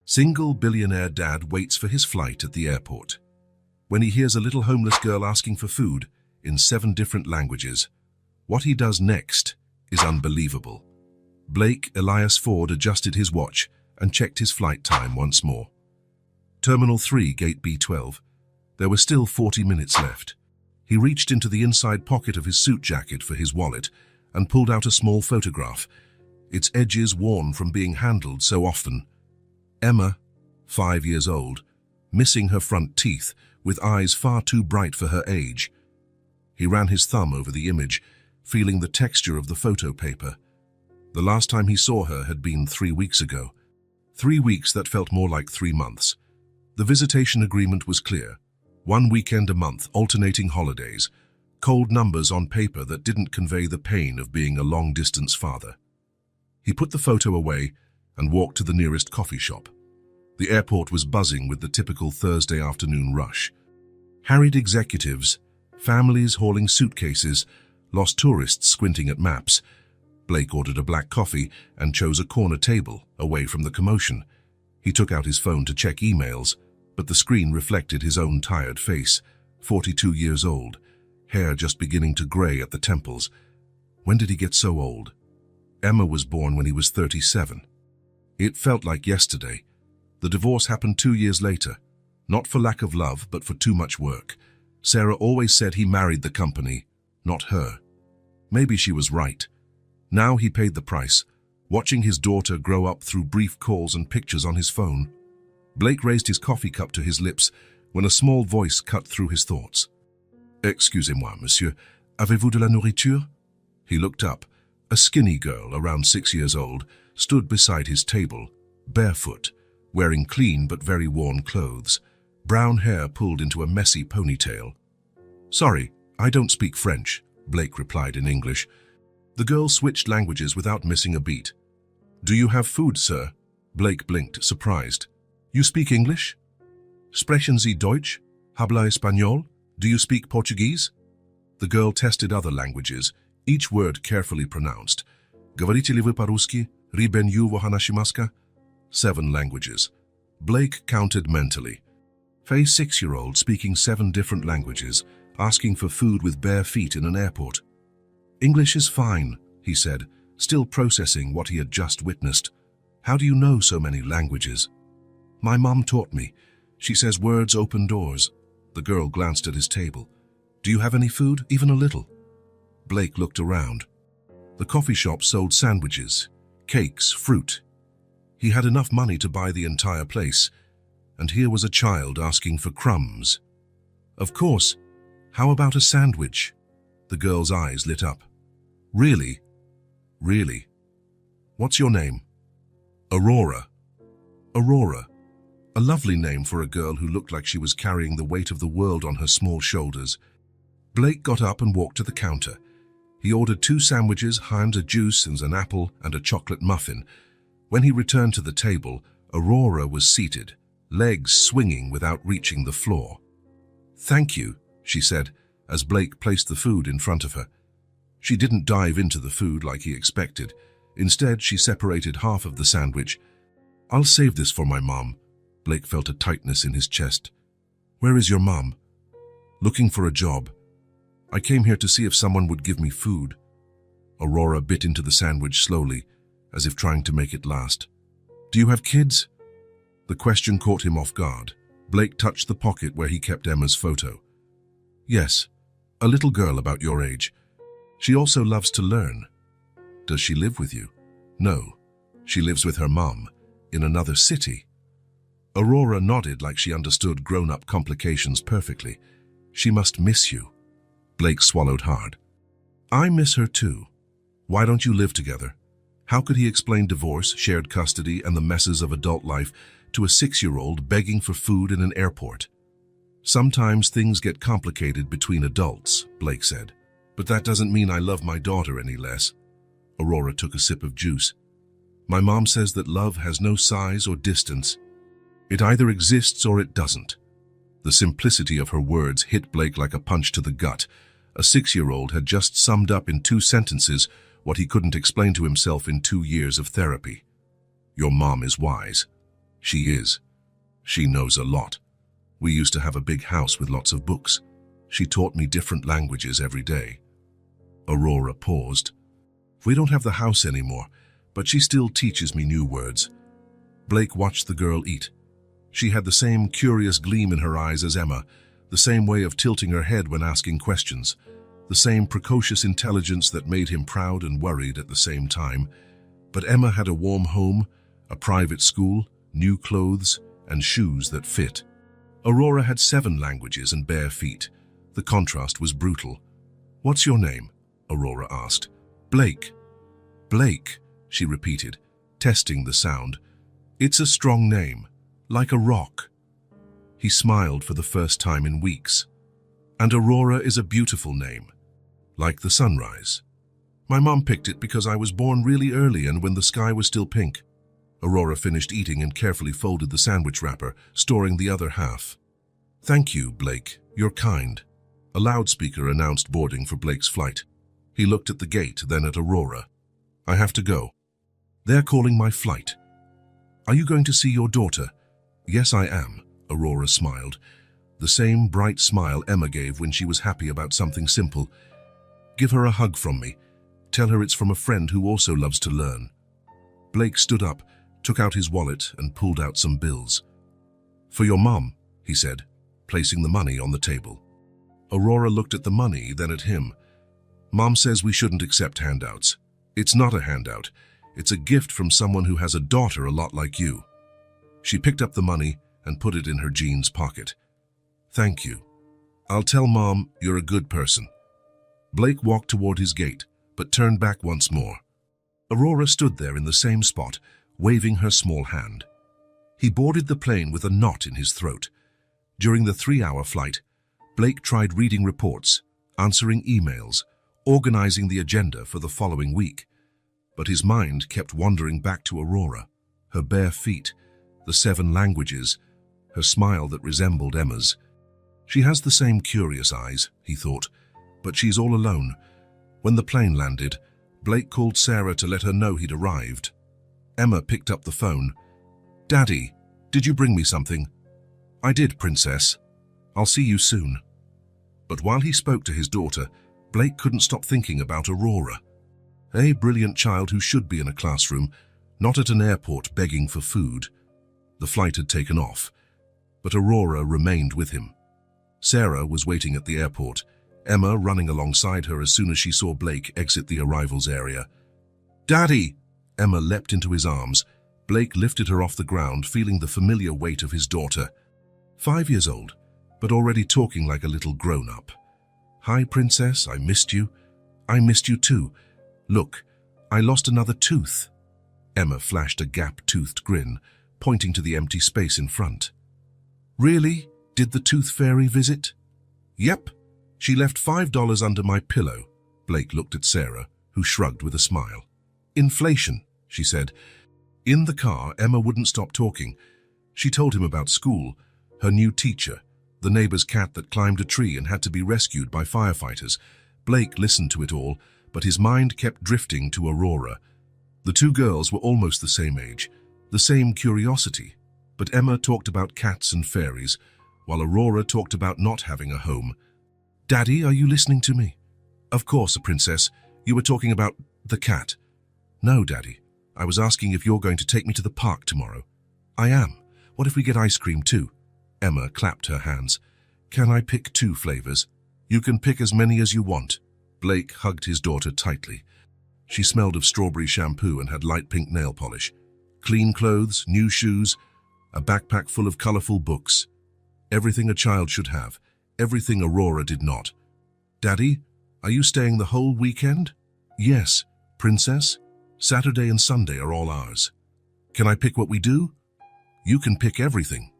Single billionaire dad waits for his flight at the airport. When he hears a little homeless girl asking for food in 7 different languages, what he does next is unbelievable. Blake Elias Ford adjusted his watch and checked his flight time once more. Terminal 3, Gate B12. There were still 40 minutes left. He reached into the inside pocket of his suit jacket for his wallet and pulled out a small photograph, its edges worn from being handled so often. Emma, 5 years old, missing her front teeth, with eyes far too bright for her age. He ran his thumb over the image, feeling the texture of the photo paper. The last time he saw her had been 3 weeks ago. 3 weeks that felt more like 3 months. The visitation agreement was clear. 1 weekend a month, alternating holidays. Cold numbers on paper that didn't convey the pain of being a long-distance father. He put the photo away and walked to the nearest coffee shop. The airport was buzzing with the typical Thursday afternoon rush. Harried executives, families hauling suitcases, lost tourists squinting at maps. Blake ordered a black coffee and chose a corner table, away from the commotion. He took out his phone to check emails, but the screen reflected his own tired face, 42 years old, hair just beginning to gray at the temples. When did he get so old? Emma was born when he was 37. It felt like yesterday. The divorce happened 2 years later, not for lack of love, but for too much work. Sarah always said he married the company, not her. Maybe she was right. Now he paid the price, watching his daughter grow up through brief calls and pictures on his phone. Blake raised his coffee cup to his lips when a small voice cut through his thoughts. "Excusez-moi, monsieur, avez-vous de la nourriture?" He looked up. A skinny girl, around 6 years old, stood beside his table, barefoot, wearing clean but very worn clothes, brown hair pulled into a messy ponytail. "Sorry, I don't speak French," Blake replied in English. The girl switched languages without missing a beat. "Do you have food, sir?" Blake blinked, surprised. "You speak English? Sprechen Sie Deutsch? Habla Español? Do you speak Portuguese?" The girl tested other languages, each word carefully pronounced. "Говорите ли вы по-русски? Рибенью во ханашимаска?" 7 languages. Blake counted mentally. For a 6-year-old speaking 7 different languages, asking for food with bare feet in an airport. "English is fine," he said, still processing what he had just witnessed. "How do you know so many languages?" "My mom taught me. She says words open doors." The girl glanced at his table. "Do you have any food, even a little?" Blake looked around. The coffee shop sold sandwiches, cakes, fruit. He had enough money to buy the entire place, and here was a child asking for crumbs. "Of course. How about a sandwich?" The girl's eyes lit up. "Really? Really? What's your name?" "Aurora." Aurora. A lovely name for a girl who looked like she was carrying the weight of the world on her small shoulders. Blake got up and walked to the counter. He ordered 2 sandwiches, and a juice and an apple and a chocolate muffin. When he returned to the table, Aurora was seated, legs swinging without reaching the floor. "Thank you," she said, as Blake placed the food in front of her. She didn't dive into the food like he expected. Instead, she separated half of the sandwich. "I'll save this for my mom." Blake felt a tightness in his chest. "Where is your mom?" "Looking for a job. I came here to see if someone would give me food." Aurora bit into the sandwich slowly, as if trying to make it last. "Do you have kids?" The question caught him off guard. Blake touched the pocket where he kept Emma's photo. "Yes, a little girl about your age. She also loves to learn." "Does she live with you?" "No, she lives with her mom, in another city." Aurora nodded like she understood grown-up complications perfectly. "She must miss you." Blake swallowed hard. "I miss her too. Why don't you live together?" How could he explain divorce, shared custody, and the messes of adult life to a 6-year-old begging for food in an airport? "Sometimes things get complicated between adults," Blake said. "But that doesn't mean I love my daughter any less." Aurora took a sip of juice. "My mom says that love has no size or distance. It either exists or it doesn't." The simplicity of her words hit Blake like a punch to the gut. A 6-year-old had just summed up in 2 sentences what he couldn't explain to himself in 2 years of therapy. "Your mom is wise. She is. She knows a lot. We used to have a big house with lots of books. She taught me different languages every day. Aurora paused. We don't have the house anymore, but she still teaches me new words. Blake watched the girl eat. She had the same curious gleam in her eyes as Emma, the same way of tilting her head when asking questions, the same precocious intelligence that made him proud and worried at the same time. But Emma had a warm home, a private school, new clothes, and shoes that fit. Aurora had 7 languages and bare feet. The contrast was brutal. "What's your name?" Aurora asked. "Blake." "Blake," she repeated, testing the sound. "It's a strong name, like a rock." He smiled for the first time in weeks. "And Aurora is a beautiful name, like the sunrise. My mom picked it because I was born really early and when the sky was still pink." Aurora finished eating and carefully folded the sandwich wrapper, storing the other half. "Thank you, Blake. You're kind." A loudspeaker announced boarding for Blake's flight. He looked at the gate, then at Aurora. "I have to go." "They're calling my flight." "Are you going to see your daughter?" "Yes, I am," Aurora smiled. The same bright smile Emma gave when she was happy about something simple. "Give her a hug from me. Tell her it's from a friend who also loves to learn." Blake stood up, took out his wallet, and pulled out some bills. "For your mom," he said, placing the money on the table. Aurora looked at the money, then at him. "Mom says we shouldn't accept handouts." "It's not a handout. It's a gift from someone who has a daughter a lot like you." She picked up the money and put it in her jeans pocket. "Thank you. I'll tell Mom you're a good person." Blake walked toward his gate, but turned back once more. Aurora stood there in the same spot, waving her small hand. He boarded the plane with a knot in his throat. During the 3-hour flight, Blake tried reading reports, answering emails, organizing the agenda for the following week. But his mind kept wandering back to Aurora, her bare feet, the 7 languages, her smile that resembled Emma's. She has the same curious eyes, he thought, but she's all alone. When the plane landed, Blake called Sarah to let her know he'd arrived. Emma picked up the phone. "Daddy, did you bring me something?" "I did, Princess. I'll see you soon." But while he spoke to his daughter, Blake couldn't stop thinking about Aurora. A brilliant child who should be in a classroom, not at an airport begging for food. The flight had taken off, but Aurora remained with him. Sarah was waiting at the airport, Emma running alongside her as soon as she saw Blake exit the arrivals area. "Daddy!" Emma leapt into his arms. Blake lifted her off the ground, feeling the familiar weight of his daughter. 5 years old, but already talking like a little grown-up. "Hi, Princess, I missed you." "I missed you too. Look, I lost another tooth." Emma flashed a gap-toothed grin, pointing to the empty space in front. "Really? Did the tooth fairy visit?" "Yep. She left $5 under my pillow." Blake looked at Sarah, who shrugged with a smile. "Inflation," she said. In the car, Emma wouldn't stop talking. She told him about school, her new teacher, the neighbor's cat that climbed a tree and had to be rescued by firefighters. Blake listened to it all, but his mind kept drifting to Aurora. The 2 girls were almost the same age, the same curiosity, but Emma talked about cats and fairies, while Aurora talked about not having a home. "Daddy, are you listening to me?" "Of course, Princess. You were talking about the cat." "No, Daddy. I was asking if you're going to take me to the park tomorrow." "I am. What if we get ice cream too?" Emma clapped her hands. "Can I pick 2 flavors?" "You can pick as many as you want." Blake hugged his daughter tightly. She smelled of strawberry shampoo and had light pink nail polish. Clean clothes, new shoes, a backpack full of colorful books. Everything a child should have, everything Aurora did not. "Daddy, are you staying the whole weekend?" "Yes, Princess. Saturday and Sunday are all ours." "Can I pick what we do?" "You can pick everything."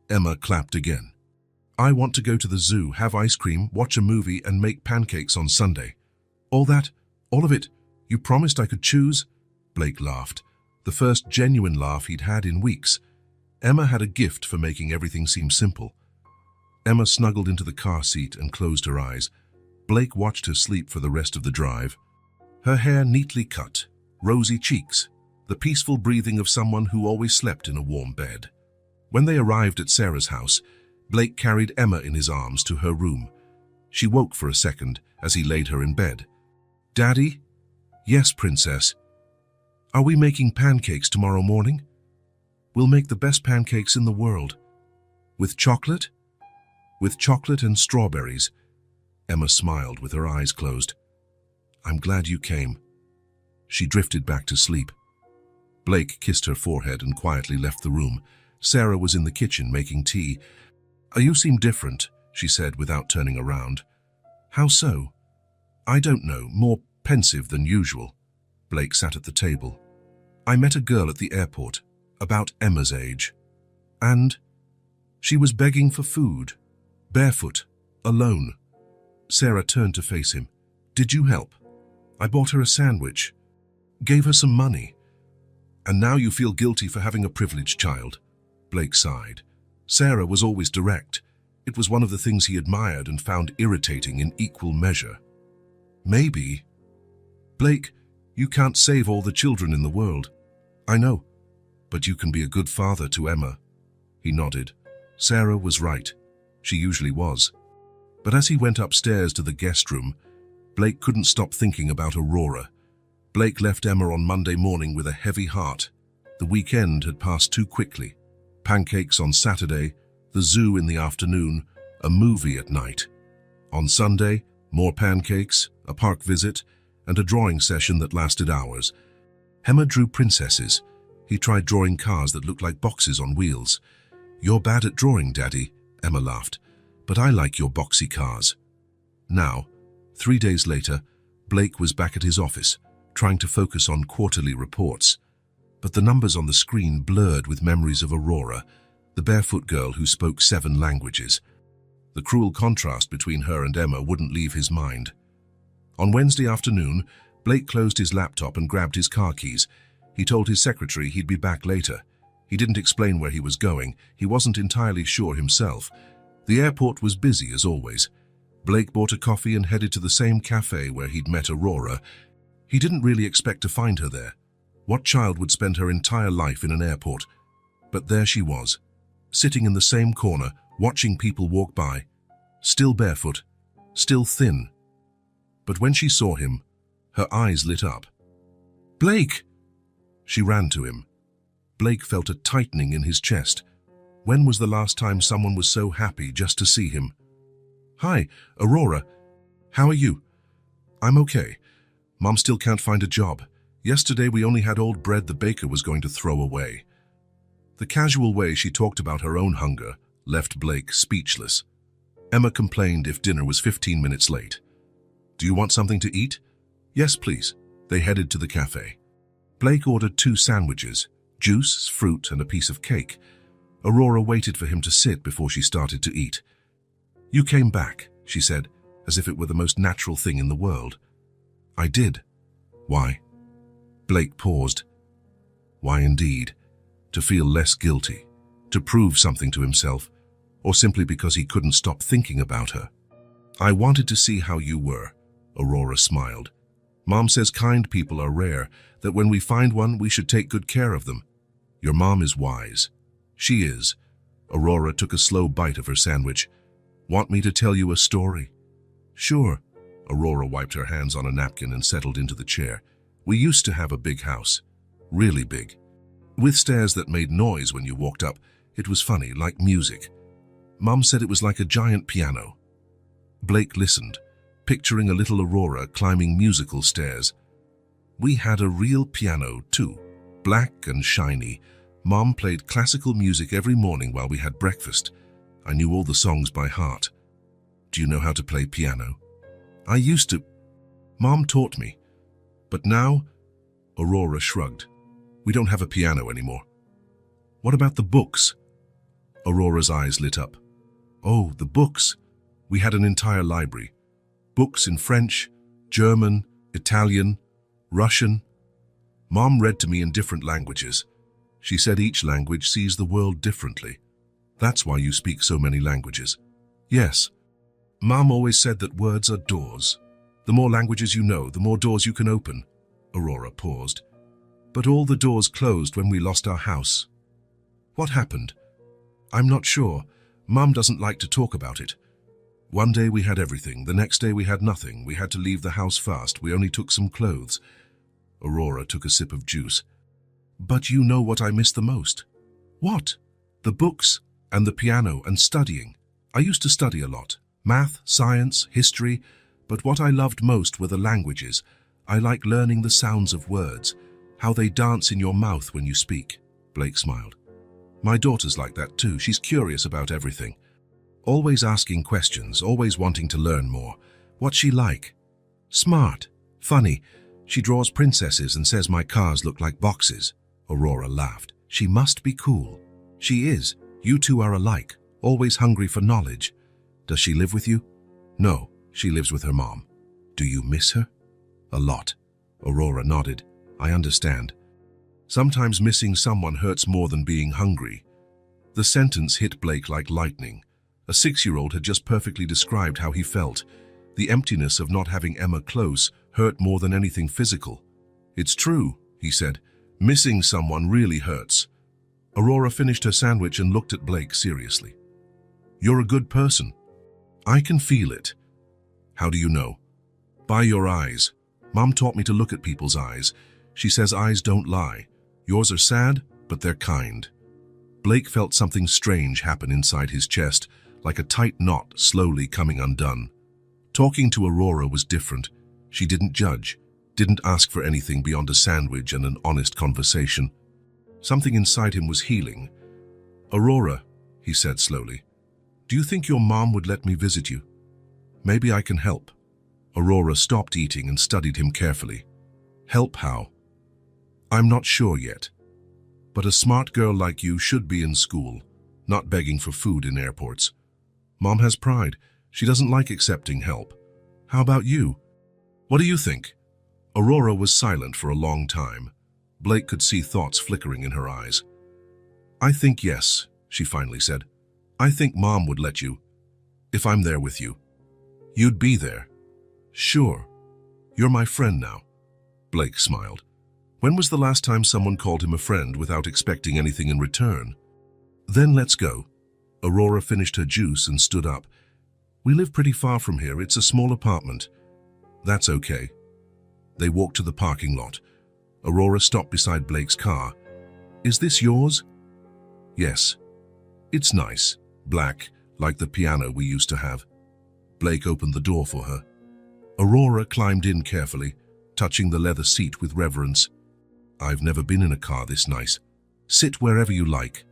Emma clapped again. "I want to go to the zoo, have ice cream, watch a movie, and make pancakes on Sunday." "All that? All of it? You promised I could choose?" Blake laughed, the first genuine laugh he'd had in weeks. Emma had a gift for making everything seem simple. Emma snuggled into the car seat and closed her eyes. Blake watched her sleep for the rest of the drive. Her hair neatly cut, rosy cheeks, the peaceful breathing of someone who always slept in a warm bed. When they arrived at Sarah's house, Blake carried Emma in his arms to her room. She woke for a second as he laid her in bed. "Daddy?" "Yes, Princess." "Are we making pancakes tomorrow morning?" "We'll make the best pancakes in the world." "With chocolate?" "With chocolate and strawberries." Emma smiled with her eyes closed. "I'm glad you came." She drifted back to sleep. Blake kissed her forehead and quietly left the room. Sarah was in the kitchen making tea. "You seem different," she said without turning around. "How so?" "I don't know, more pensive than usual." Blake sat at the table. "I met a girl at the airport, about Emma's age. And she was begging for food, barefoot, alone." Sarah turned to face him. "Did you help?" "I bought her a sandwich, gave her some money." "And now you feel guilty for having a privileged child?" Blake sighed. Sarah was always direct. It was one of the things he admired and found irritating in equal measure. "Maybe." "Blake, you can't save all the children in the world." "I know, but you can be a good father to Emma." He nodded. Sarah was right. She usually was. But as he went upstairs to the guest room, Blake couldn't stop thinking about Aurora. Blake left Emma on Monday morning with a heavy heart. The weekend had passed too quickly. Pancakes on Saturday, the zoo in the afternoon, a movie at night. On Sunday, more pancakes, a park visit, and a drawing session that lasted hours. Emma drew princesses. He tried drawing cars that looked like boxes on wheels. "You're bad at drawing, Daddy," Emma laughed, "but I like your boxy cars." Now, 3 days later, Blake was back at his office, trying to focus on quarterly reports. But the numbers on the screen blurred with memories of Aurora, the barefoot girl who spoke 7 languages. The cruel contrast between her and Emma wouldn't leave his mind. On Wednesday afternoon, Blake closed his laptop and grabbed his car keys. He told his secretary he'd be back later. He didn't explain where he was going. He wasn't entirely sure himself. The airport was busy as always. Blake bought a coffee and headed to the same cafe where he'd met Aurora. He didn't really expect to find her there. What child would spend her entire life in an airport? But there she was, sitting in the same corner, watching people walk by, still barefoot, still thin. But when she saw him, her eyes lit up. "Blake!" She ran to him. Blake felt a tightening in his chest. When was the last time someone was so happy just to see him? "Hi, Aurora. How are you?" "I'm okay. Mom still can't find a job. Yesterday we only had old bread the baker was going to throw away." The casual way she talked about her own hunger left Blake speechless. Emma complained if dinner was 15 minutes late. "Do you want something to eat?" "Yes, please." They headed to the cafe. Blake ordered 2 sandwiches, juice, fruit, and a piece of cake. Aurora waited for him to sit before she started to eat. "You came back," she said, as if it were the most natural thing in the world. "I did." "Why?" Blake paused. Why indeed? To feel less guilty, to prove something to himself, or simply because he couldn't stop thinking about her. "I wanted to see how you were," Aurora smiled. "Mom says kind people are rare, that when we find one, we should take good care of them. Your mom is wise." "She is." Aurora took a slow bite of her sandwich. "Want me to tell you a story?" "Sure." Aurora wiped her hands on a napkin and settled into the chair. "We used to have a big house, really big, with stairs that made noise when you walked up. It was funny, like music. Mom said it was like a giant piano." Blake listened, picturing a little Aurora climbing musical stairs. "We had a real piano too, black and shiny. Mom played classical music every morning while we had breakfast. I knew all the songs by heart." "Do you know how to play piano?" "I used to. Mom taught me. But now," Aurora shrugged, "we don't have a piano anymore." "What about the books?" Aurora's eyes lit up. "Oh, the books. We had an entire library. Books in French, German, Italian, Russian. Mom read to me in different languages. She said each language sees the world differently. That's why you speak so many languages." "Yes. Mom always said that words are doors. The more languages you know, the more doors you can open." Aurora paused. But all the doors closed when we lost our house. What happened? I'm not sure. Mum doesn't like to talk about it. One day we had everything, the next day we had nothing. We had to leave the house fast. We only took some clothes. Aurora took a sip of juice. But you know what I miss the most? What? The books and the piano and studying. I used to study a lot. Math, science, history. But what I loved most were the languages. I like learning the sounds of words, how they dance in your mouth when you speak. Blake smiled. My daughter's like that too. She's curious about everything. Always asking questions, always wanting to learn more. What's she like? Smart. Funny. She draws princesses and says my cars look like boxes. Aurora laughed. She must be cool. She is. You two are alike, always hungry for knowledge. Does she live with you? No, she lives with her mom. Do you miss her? A lot. Aurora nodded. I understand. Sometimes missing someone hurts more than being hungry. The sentence hit Blake like lightning. A 6-year-old had just perfectly described how he felt. The emptiness of not having Emma close hurt more than anything physical. It's true, he said. Missing someone really hurts. Aurora finished her sandwich and looked at Blake seriously. You're a good person. I can feel it. How do you know? By your eyes. Mom taught me to look at people's eyes. She says eyes don't lie. Yours are sad, but they're kind. Blake felt something strange happen inside his chest, like a tight knot slowly coming undone. Talking to Aurora was different. She didn't judge, didn't ask for anything beyond a sandwich and an honest conversation. Something inside him was healing. Aurora, he said slowly, do you think your mom would let me visit you? Maybe I can help. Aurora stopped eating and studied him carefully. Help how? I'm not sure yet. But a smart girl like you should be in school, not begging for food in airports. Mom has pride. She doesn't like accepting help. How about you? What do you think? Aurora was silent for a long time. Blake could see thoughts flickering in her eyes. I think yes, she finally said. I think Mom would let you, if I'm there with you. You'd be there. Sure. You're my friend now. Blake smiled. When was the last time someone called him a friend without expecting anything in return? Then let's go. Aurora finished her juice and stood up. We live pretty far from here. It's a small apartment. That's okay. They walked to the parking lot. Aurora stopped beside Blake's car. Is this yours? Yes. It's nice. Black, like the piano we used to have. Blake opened the door for her. Aurora climbed in carefully, touching the leather seat with reverence. I've never been in a car this nice. Sit wherever you like.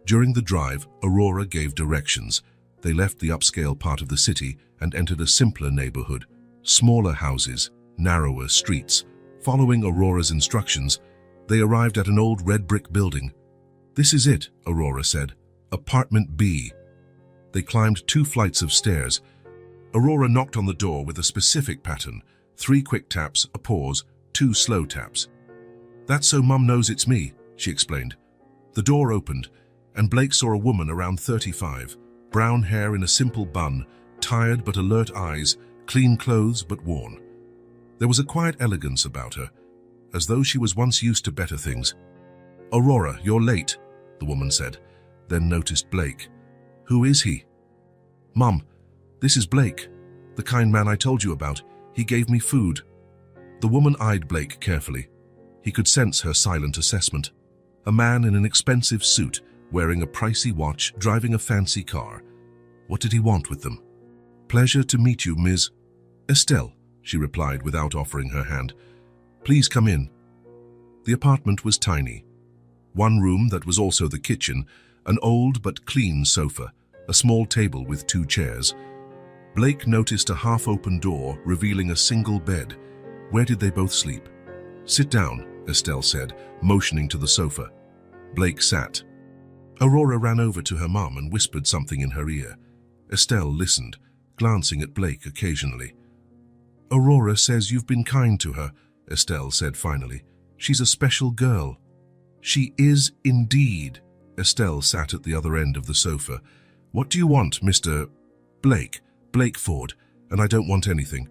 During the drive, Aurora gave directions. They left the upscale part of the city and entered a simpler neighborhood. Smaller houses, narrower streets. Following Aurora's instructions, they arrived at an old red brick building. This is it, Aurora said. Apartment B. They climbed 2 flights of stairs. Aurora knocked on the door with a specific pattern. 3 quick taps, a pause, 2 slow taps. That's so Mum knows it's me, she explained. The door opened, and Blake saw a woman around 35, brown hair in a simple bun, tired but alert eyes, clean clothes but worn. There was a quiet elegance about her, as though she was once used to better things. Aurora, you're late, the woman said, then noticed Blake. Who is he? Mum, this is Blake, the kind man I told you about. He gave me food. The woman eyed Blake carefully. He could sense her silent assessment. A man in an expensive suit, wearing a pricey watch, driving a fancy car. What did he want with them? Pleasure to meet you, Ms. Estelle, she replied without offering her hand. Please come in. The apartment was tiny. 1 room that was also the kitchen, an old but clean sofa, a small table with 2 chairs. Blake noticed a half-open door revealing a single bed. Where did they both sleep? Sit down, Estelle said, motioning to the sofa. Blake sat. Aurora ran over to her mum and whispered something in her ear. Estelle listened, glancing at Blake occasionally. Aurora says you've been kind to her, Estelle said finally. She's a special girl. She is indeed. Estelle sat at the other end of the sofa. What do you want, Mr. Blake? Blake Ford, and I don't want anything.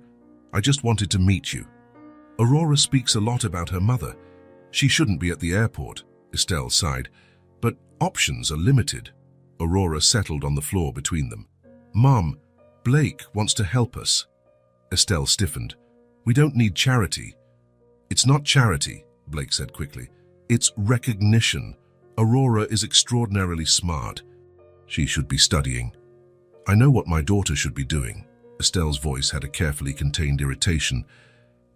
I just wanted to meet you. Aurora speaks a lot about her mother. She shouldn't be at the airport, Estelle sighed, but options are limited. Aurora settled on the floor between them. Mom, Blake wants to help us. Estelle stiffened. We don't need charity. It's not charity, Blake said quickly. It's recognition. Aurora is extraordinarily smart. She should be studying. I know what my daughter should be doing. Estelle's voice had a carefully contained irritation.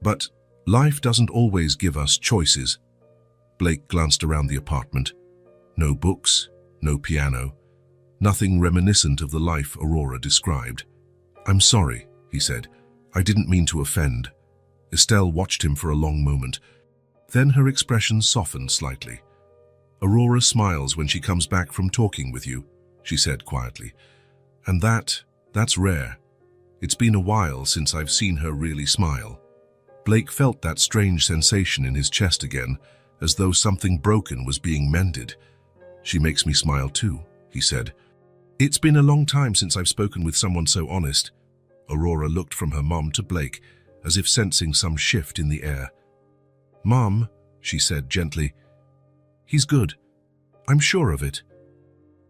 But life doesn't always give us choices. Blake glanced around the apartment. No books, no piano, nothing reminiscent of the life Aurora described. I'm sorry, he said. I didn't mean to offend. Estelle watched him for a long moment. Then her expression softened slightly. Aurora smiles when she comes back from talking with you, she said quietly. And that's rare. It's been a while since I've seen her really smile. Blake felt that strange sensation in his chest again, as though something broken was being mended. She makes me smile too, he said. It's been a long time since I've spoken with someone so honest. Aurora looked from her mom to Blake, as if sensing some shift in the air. Mom, she said gently, he's good. I'm sure of it.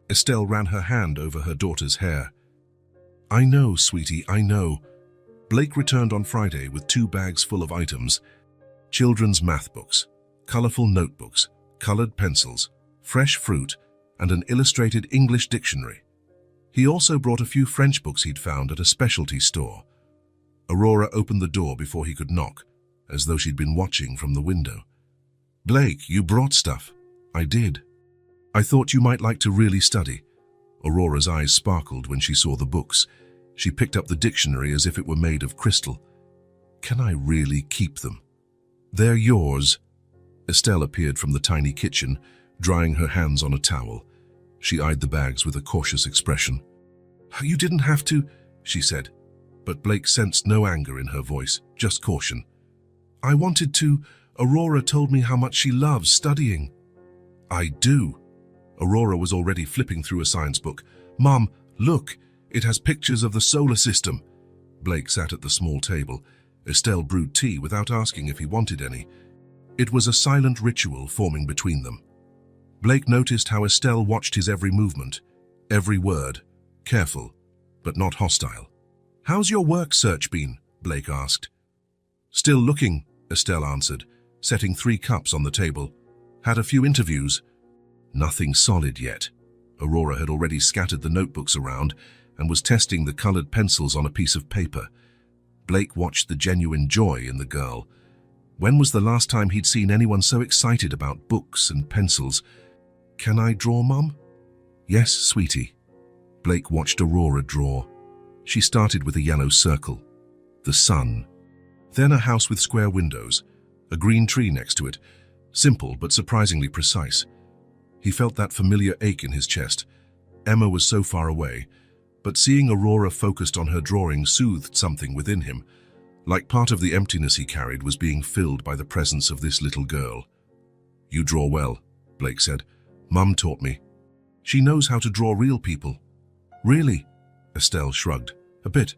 Estelle ran her hand over her daughter's hair. I know, sweetie, I know. Blake returned on Friday with 2 bags full of items. Children's math books, colorful notebooks, colored pencils, fresh fruit, and an illustrated English dictionary. He also brought a few French books he'd found at a specialty store. Aurora opened the door before he could knock, as though she'd been watching from the window. Blake, you brought stuff. I did. I thought you might like to really study. Aurora's eyes sparkled when she saw the books. She picked up the dictionary as if it were made of crystal. Can I really keep them? They're yours. Estelle appeared from the tiny kitchen, drying her hands on a towel. She eyed the bags with a cautious expression. You didn't have to, she said, but Blake sensed no anger in her voice, just caution. I wanted to. Aurora told me how much she loves studying. I do. Aurora was already flipping through a science book. Mom, look, it has pictures of the solar system. Blake sat at the small table. Estelle brewed tea without asking if he wanted any. It was a silent ritual forming between them. Blake noticed how Estelle watched his every movement, every word, careful, but not hostile. How's your work search been? Blake asked. Still looking, Estelle answered, setting 3 cups on the table. Had a few interviews. Nothing solid yet. Aurora had already scattered the notebooks around and was testing the colored pencils on a piece of paper. Blake watched the genuine joy in the girl. When was the last time he'd seen anyone so excited about books and pencils? Can I draw, Mum? Yes, sweetie. Blake watched Aurora draw. She started with a yellow circle, the sun. Then a house with square windows, a green tree next to it, simple but surprisingly precise. He felt that familiar ache in his chest. Emma was so far away, but seeing Aurora focused on her drawing soothed something within him, like part of the emptiness he carried was being filled by the presence of this little girl. You draw well, Blake said. Mum taught me. She knows how to draw real people. Really? Estelle shrugged. A bit.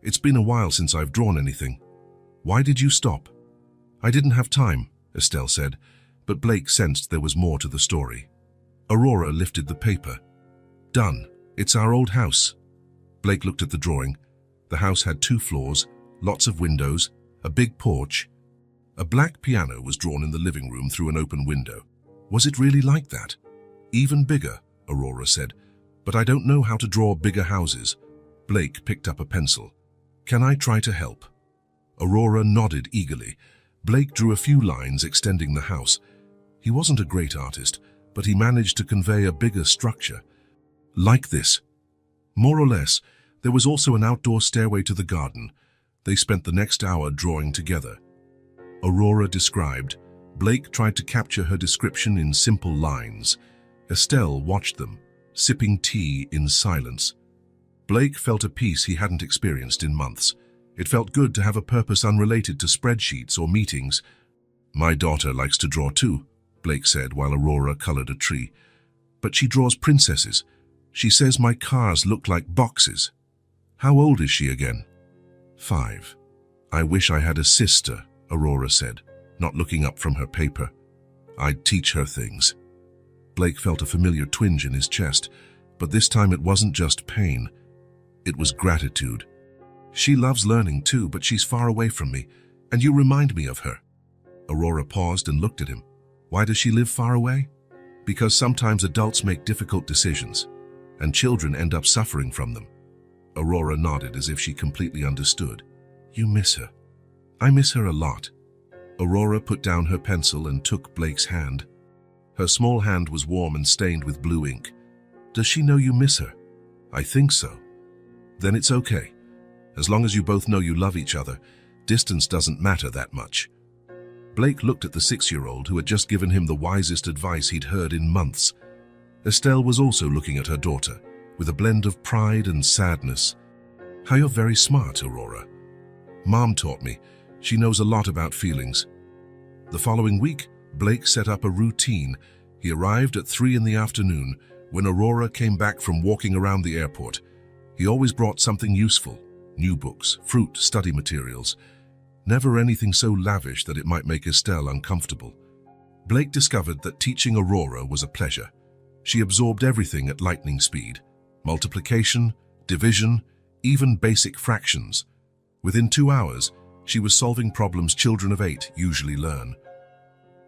It's been a while since I've drawn anything. Why did you stop? I didn't have time, Estelle said, but Blake sensed there was more to the story. Aurora lifted the paper. Done. It's our old house. Blake looked at the drawing. The house had 2 floors, lots of windows, a big porch. A black piano was drawn in the living room through an open window. Was it really like that? Even bigger, Aurora said, but I don't know how to draw bigger houses. Blake picked up a pencil. Can I try to help? Aurora nodded eagerly. Blake drew a few lines extending the house. He wasn't a great artist, but he managed to convey a bigger structure. Like this. More or less, there was also an outdoor stairway to the garden. They spent the next hour drawing together. Aurora described. Blake tried to capture her description in simple lines. Estelle watched them, sipping tea in silence. Blake felt a peace he hadn't experienced in months. It felt good to have a purpose unrelated to spreadsheets or meetings. My daughter likes to draw too, Blake said while Aurora colored a tree. But she draws princesses. She says my cars look like boxes. How old is she again? 5. I wish I had a sister, Aurora said, not looking up from her paper. I'd teach her things. Blake felt a familiar twinge in his chest, but this time it wasn't just pain. It was gratitude. She loves learning too, but she's far away from me, and you remind me of her. Aurora paused and looked at him. Why does she live far away? Because sometimes adults make difficult decisions, and children end up suffering from them. Aurora nodded as if she completely understood. You miss her. I miss her a lot. Aurora put down her pencil and took Blake's hand. Her small hand was warm and stained with blue ink. Does she know you miss her? I think so. Then it's okay. As long as you both know you love each other, distance doesn't matter that much. Blake looked at the 6-year-old who had just given him the wisest advice he'd heard in months. Estelle was also looking at her daughter, with a blend of pride and sadness. How you're very smart, Aurora. Mom taught me. She knows a lot about feelings. The following week, Blake set up a routine. He arrived at 3 in the afternoon when Aurora came back from walking around the airport. He always brought something useful, new books, fruit, study materials. Never anything so lavish that it might make Estelle uncomfortable. Blake discovered that teaching Aurora was a pleasure. She absorbed everything at lightning speed. Multiplication, division, even basic fractions. Within 2 hours, she was solving problems children of 8 usually learn.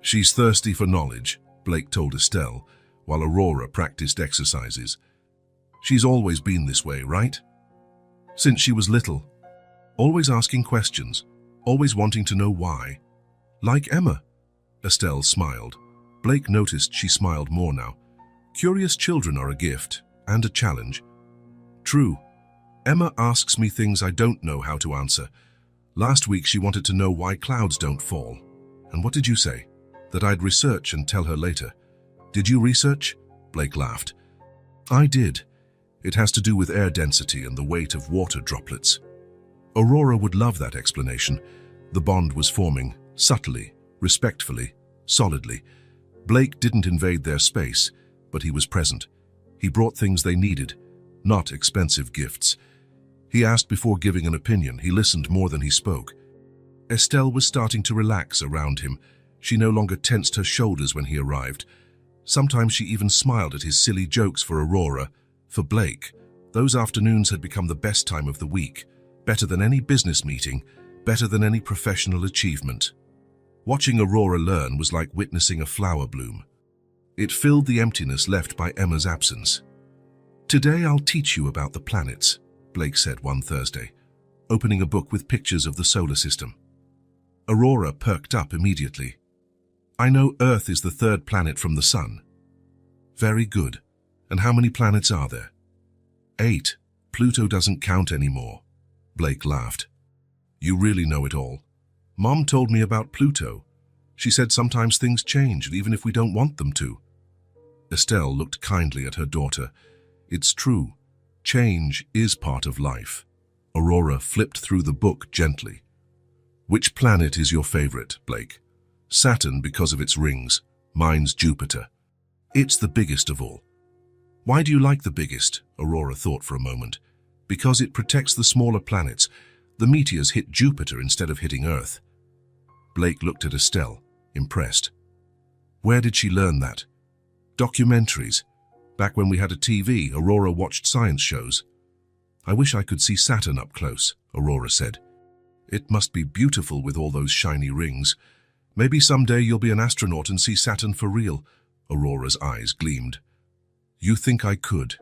She's thirsty for knowledge, Blake told Estelle, while Aurora practiced exercises. She's always been this way, right? Since she was little. Always asking questions, always wanting to know why. Like Emma. Estelle smiled. Blake noticed she smiled more now. Curious children are a gift and a challenge. True. Emma asks me things I don't know how to answer. Last week she wanted to know why clouds don't fall. And what did you say? That I'd research and tell her later. Did you research? Blake laughed. I did. It has to do with air density and the weight of water droplets. Aurora would love that explanation. The bond was forming, subtly, respectfully, solidly. Blake didn't invade their space, but he was present. He brought things they needed, not expensive gifts. He asked before giving an opinion. He listened more than he spoke. Estelle was starting to relax around him. She no longer tensed her shoulders when he arrived. Sometimes she even smiled at his silly jokes for Aurora. For Blake, those afternoons had become the best time of the week. Better than any business meeting, better than any professional achievement. Watching Aurora learn was like witnessing a flower bloom. It filled the emptiness left by Emma's absence. Today I'll teach you about the planets, Blake said one Thursday, opening a book with pictures of the solar system. Aurora perked up immediately. I know Earth is the 3rd planet from the Sun. Very good. And how many planets are there? 8. Pluto doesn't count anymore. Blake laughed. You really know it all. Mom told me about Pluto. She said sometimes things change, even if we don't want them to. Estelle looked kindly at her daughter. It's true. Change is part of life. Aurora flipped through the book gently. Which planet is your favorite, Blake? Saturn because of its rings. Mine's Jupiter. It's the biggest of all. Why do you like the biggest? Aurora thought for a moment. Because it protects the smaller planets. The meteors hit Jupiter instead of hitting Earth. Blake looked at Estelle, impressed. Where did she learn that? Documentaries. Back when we had a TV, Aurora watched science shows. I wish I could see Saturn up close, Aurora said. It must be beautiful with all those shiny rings. Maybe someday you'll be an astronaut and see Saturn for real. Aurora's eyes gleamed. You think I could?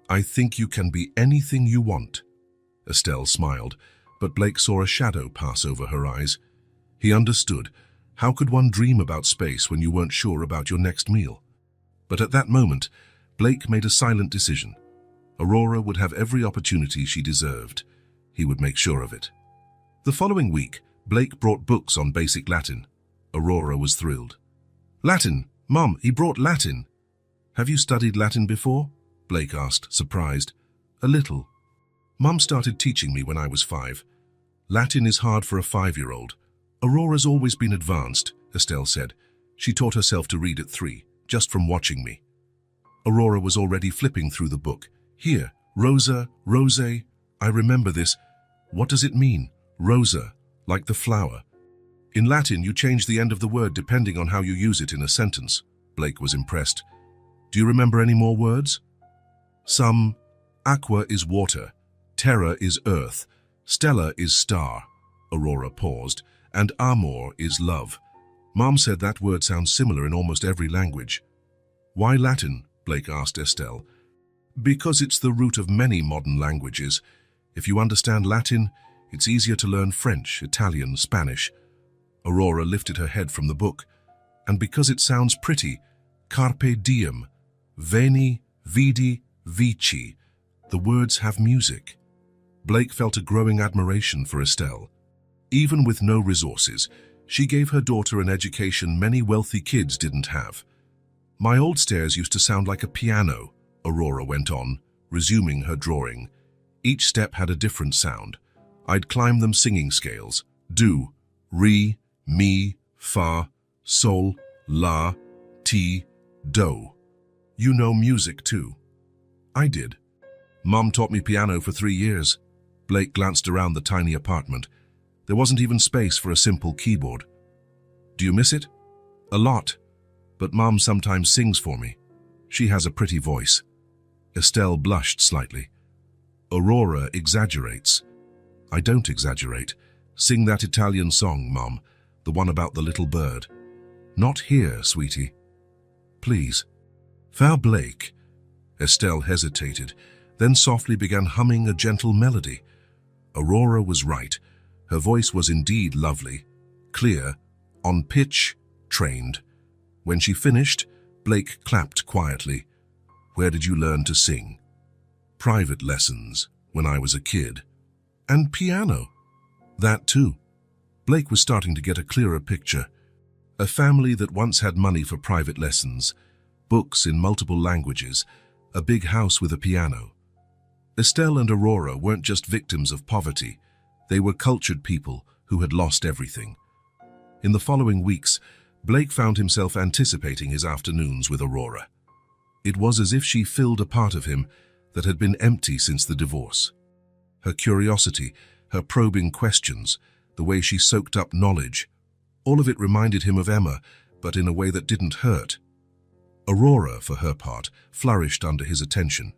I think you can be anything you want. Estelle smiled, but Blake saw a shadow pass over her eyes. He understood. How could one dream about space when you weren't sure about your next meal? But at that moment, Blake made a silent decision. Aurora would have every opportunity she deserved. He would make sure of it. The following week, Blake brought books on basic Latin. Aurora was thrilled. Latin! Mom, he brought Latin! Have you studied Latin before? Blake asked, surprised. A little. Mom started teaching me when I was 5. Latin is hard for a 5-year-old. Aurora's always been advanced, Estelle said. She taught herself to read at 3, just from watching me. Aurora was already flipping through the book. Here, Rosa, Rose, I remember this. What does it mean? Rosa, like the flower. In Latin, you change the end of the word depending on how you use it in a sentence. Blake was impressed. Do you remember any more words? Some. Aqua is water. Terra is earth. Stella is star. Aurora paused. And amor is love. Mom said that word sounds similar in almost every language. Why Latin? Blake asked Estelle. Because it's the root of many modern languages. If you understand Latin, it's easier to learn French, Italian, Spanish. Aurora lifted her head from the book. And because it sounds pretty, carpe diem, veni, vidi, vici. The words have music. Blake felt a growing admiration for Estelle. Even with no resources, she gave her daughter an education many wealthy kids didn't have. My old stairs used to sound like a piano, Aurora went on, resuming her drawing. Each step had a different sound. I'd climb them singing scales. Do, re, mi, fa, sol, la, ti, do. You know music too. I did. Mom taught me piano for 3 years. Blake glanced around the tiny apartment. There wasn't even space for a simple keyboard. Do you miss it? A lot. But Mom sometimes sings for me. She has a pretty voice. Estelle blushed slightly. Aurora exaggerates. I don't exaggerate. Sing that Italian song, Mom, the one about the little bird. Not here, sweetie. Please. Frau Blake. Estelle hesitated, then softly began humming a gentle melody. Aurora was right. Her voice was indeed lovely, clear, on pitch, trained. When she finished, Blake clapped quietly. Where did you learn to sing? Private lessons, when I was a kid. And piano. That too. Blake was starting to get a clearer picture. A family that once had money for private lessons, books in multiple languages, a big house with a piano. Estelle and Aurora weren't just victims of poverty. They were cultured people who had lost everything. In the following weeks, Blake found himself anticipating his afternoons with Aurora. It was as if she filled a part of him that had been empty since the divorce. Her curiosity, her probing questions, the way she soaked up knowledge, all of it reminded him of Emma, but in a way that didn't hurt. Aurora, for her part, flourished under his attention.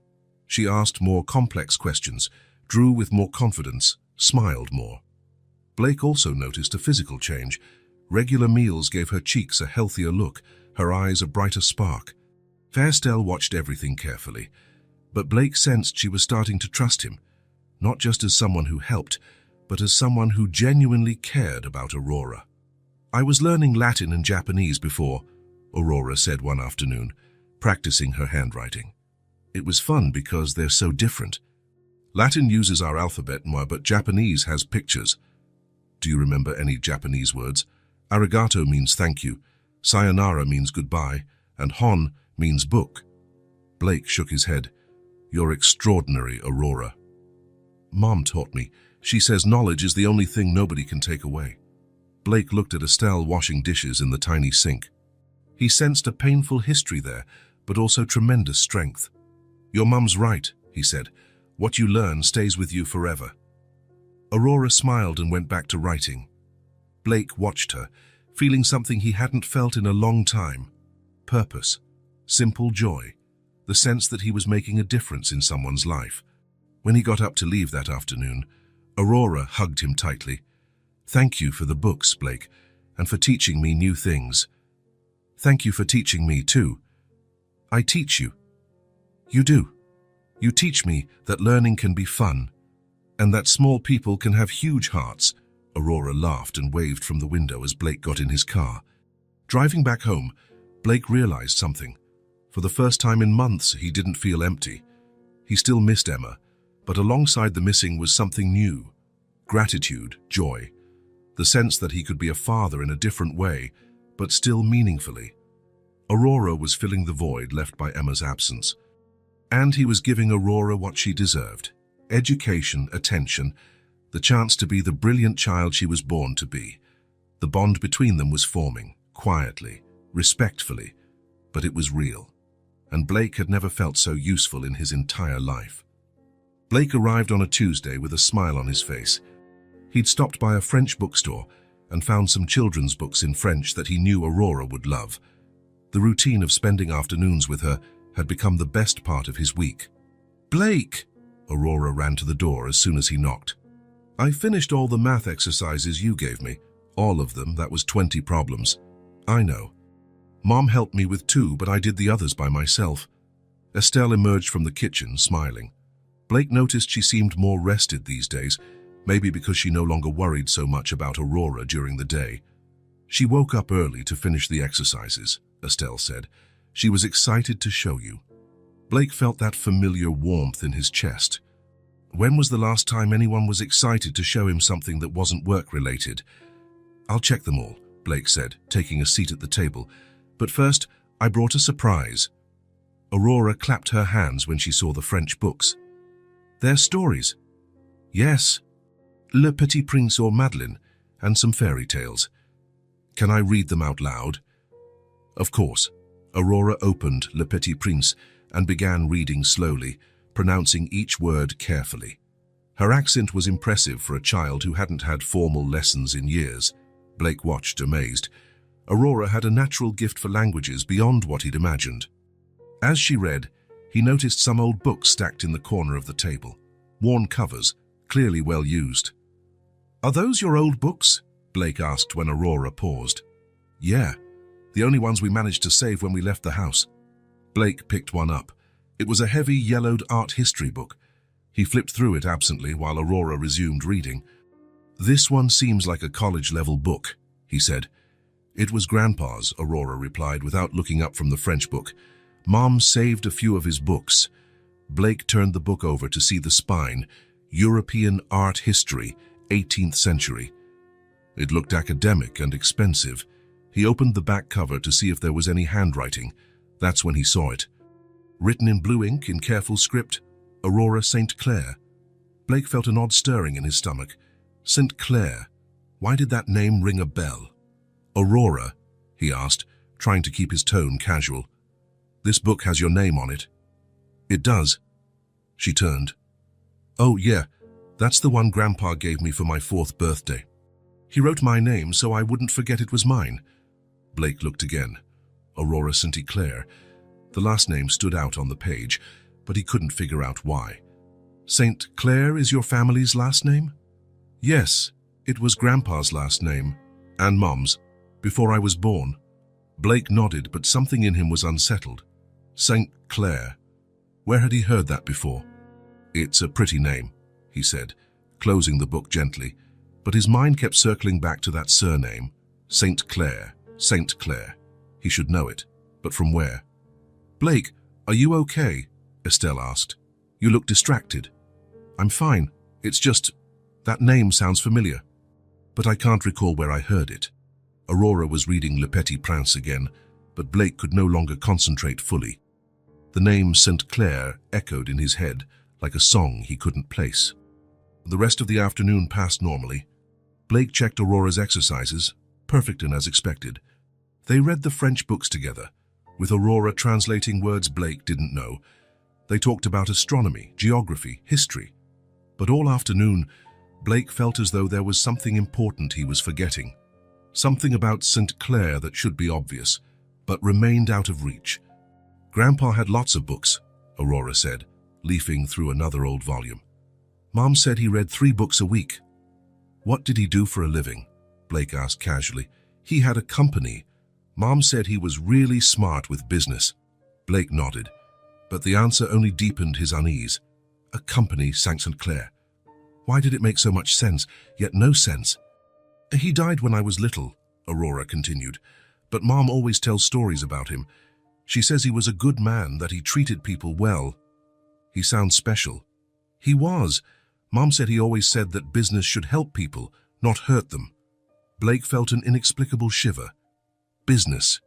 She asked more complex questions, drew with more confidence, smiled more. Blake also noticed a physical change. Regular meals gave her cheeks a healthier look, her eyes a brighter spark. Estelle watched everything carefully, but Blake sensed she was starting to trust him, not just as someone who helped, but as someone who genuinely cared about Aurora. I was learning Latin and Japanese before, Aurora said one afternoon, practicing her handwriting. It was fun because they're so different. Latin uses our alphabet, but Japanese has pictures. Do you remember any Japanese words? Arigato means thank you, sayonara means goodbye, and hon means book. Blake shook his head. You're extraordinary, Aurora. Mom taught me. She says knowledge is the only thing nobody can take away. Blake looked at Estelle washing dishes in the tiny sink. He sensed a painful history there, but also tremendous strength. Your mum's right, he said. What you learn stays with you forever. Aurora smiled and went back to writing. Blake watched her, feeling something he hadn't felt in a long time. Purpose, simple joy, the sense that he was making a difference in someone's life. When he got up to leave that afternoon, Aurora hugged him tightly. Thank you for the books, Blake, and for teaching me new things. Thank you for teaching me too. I teach you. You do. You teach me that learning can be fun, and that small people can have huge hearts. Aurora laughed and waved from the window as Blake got in his car. Driving back home, Blake realized something. For the first time in months, he didn't feel empty. He still missed Emma, but alongside the missing was something new. Gratitude, joy, the sense that he could be a father in a different way, but still meaningfully. Aurora was filling the void left by Emma's absence. And he was giving Aurora what she deserved. Education, attention, the chance to be the brilliant child she was born to be. The bond between them was forming, quietly, respectfully, but it was real. And Blake had never felt so useful in his entire life. Blake arrived on a Tuesday with a smile on his face. He'd stopped by a French bookstore, and found some children's books in French that he knew Aurora would love. The routine of spending afternoons with her had become the best part of his week. "Blake!" Aurora ran to the door as soon as he knocked. "I finished all the math exercises you gave me. All of them. That was 20 problems." "I know. Mom helped me with 2, but I did the others by myself." Estelle emerged from the kitchen, smiling. Blake noticed she seemed more rested these days, maybe because she no longer worried so much about Aurora during the day. "She woke up early to finish the exercises," Estelle said. "She was excited to show you." Blake felt that familiar warmth in his chest. When was the last time anyone was excited to show him something that wasn't work-related? "I'll check them all," Blake said, taking a seat at the table. "But first, I brought a surprise." Aurora clapped her hands when she saw the French books. "They're stories." "Yes. Le Petit Prince or Madeleine, and some fairy tales." "Can I read them out loud?" "Of course." Aurora opened Le Petit Prince and began reading slowly, pronouncing each word carefully. Her accent was impressive for a child who hadn't had formal lessons in years. Blake watched, amazed. Aurora had a natural gift for languages beyond what he'd imagined. As she read, he noticed some old books stacked in the corner of the table. Worn covers, clearly well used. "Are those your old books?" Blake asked when Aurora paused. "Yeah, the only ones we managed to save when we left the house." Blake picked one up. It was a heavy, yellowed art history book. He flipped through it absently while Aurora resumed reading. "This one seems like a college-level book," he said. "It was Grandpa's," Aurora replied without looking up from the French book. "Mom saved a few of his books." Blake turned the book over to see the spine, European Art History, 18th Century. It looked academic and expensive. He opened the back cover to see if there was any handwriting. That's when he saw it. Written in blue ink in careful script, Aurora St. Clair. Blake felt an odd stirring in his stomach. St. Clair. Why did that name ring a bell? "Aurora?" he asked, trying to keep his tone casual. "This book has your name on it." "It does." She turned. "Oh, yeah, that's the one Grandpa gave me for my 4th birthday. He wrote my name so I wouldn't forget it was mine." Blake looked again. Aurora St. Clair. The last name stood out on the page, but he couldn't figure out why. "St. Clair is your family's last name?" "Yes, it was Grandpa's last name, and Mom's, before I was born." Blake nodded, but something in him was unsettled. St. Clair. Where had he heard that before? "It's a pretty name," he said, closing the book gently, but his mind kept circling back to that surname. St. Clair, St. Clair. He should know it, but from where? "Blake, are you okay?" Estelle asked. "You look distracted." "I'm fine. It's just, that name sounds familiar. But I can't recall where I heard it." Aurora was reading Le Petit Prince again, but Blake could no longer concentrate fully. The name St. Clair echoed in his head like a song he couldn't place. The rest of the afternoon passed normally. Blake checked Aurora's exercises, perfect and as expected. They read the French books together, with Aurora translating words Blake didn't know. They talked about astronomy, geography, history. But all afternoon, Blake felt as though there was something important he was forgetting. Something about St. Clair that should be obvious, but remained out of reach. "Grandpa had lots of books," Aurora said, leafing through another old volume. "Mom said he read 3 books a week." "What did he do for a living?" Blake asked casually. "He had a company. Mom said he was really smart with business." Blake nodded, but the answer only deepened his unease. A company, St. Clair. Why did it make so much sense, yet no sense? "He died when I was little," Aurora continued, "but Mom always tells stories about him. She says he was a good man, that he treated people well." "He sounds special." "He was. Mom said he always said that business should help people, not hurt them." Blake felt an inexplicable shiver. Business.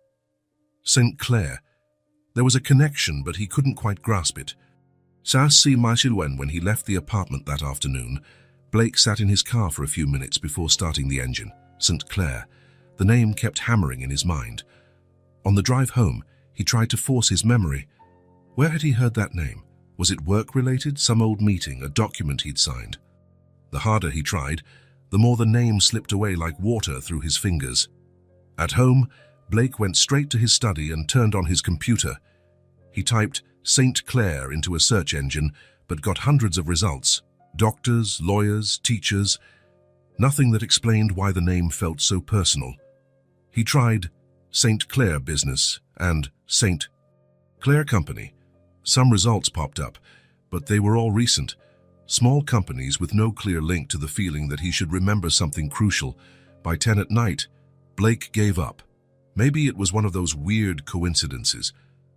St. Clair. There was a connection, but he couldn't quite grasp it. When he left the apartment that afternoon, Blake sat in his car for a few minutes before starting the engine. St. Clair. The name kept hammering in his mind. On the drive home, he tried to force his memory. Where had he heard that name? Was it work-related, some old meeting, a document he'd signed? The harder he tried, the more the name slipped away like water through his fingers. At home, Blake went straight to his study and turned on his computer. He typed St. Clair into a search engine, but got hundreds of results. Doctors, lawyers, teachers. Nothing that explained why the name felt so personal. He tried St. Clair Business and St. Clair Company. Some results popped up, but they were all recent. Small companies with no clear link to the feeling that he should remember something crucial. By 10 at night, Blake gave up. Maybe it was one of those weird coincidences.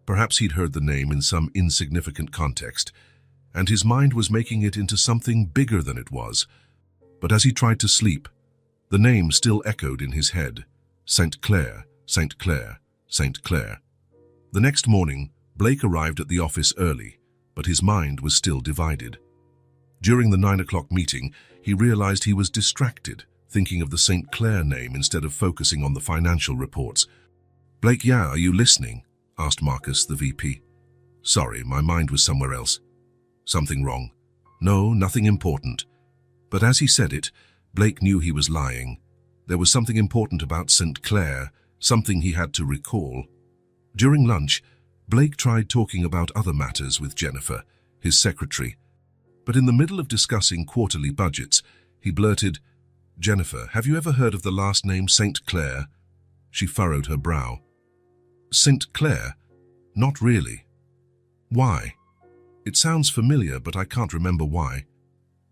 Perhaps he'd heard the name in some insignificant context, and his mind was making it into something bigger than it was. But as he tried to sleep, the name still echoed in his head. St. Clair, St. Clair, St. Clair. The next morning, Blake arrived at the office early, but his mind was still divided. During the 9 o'clock meeting, he realized he was distracted, thinking of the St. Clair name instead of focusing on the financial reports. "Blake, yeah, are you listening?" asked Marcus, the VP. "Sorry, my mind was somewhere else." "Something wrong?" "No, nothing important." But as he said it, Blake knew he was lying. There was something important about St. Clair, something he had to recall. During lunch, Blake tried talking about other matters with Jennifer, his secretary. But in the middle of discussing quarterly budgets, he blurted, "Jennifer, have you ever heard of the last name St. Clair?" She furrowed her brow. "St. Clair? Not really." "Why?" "It sounds familiar, but I can't remember why."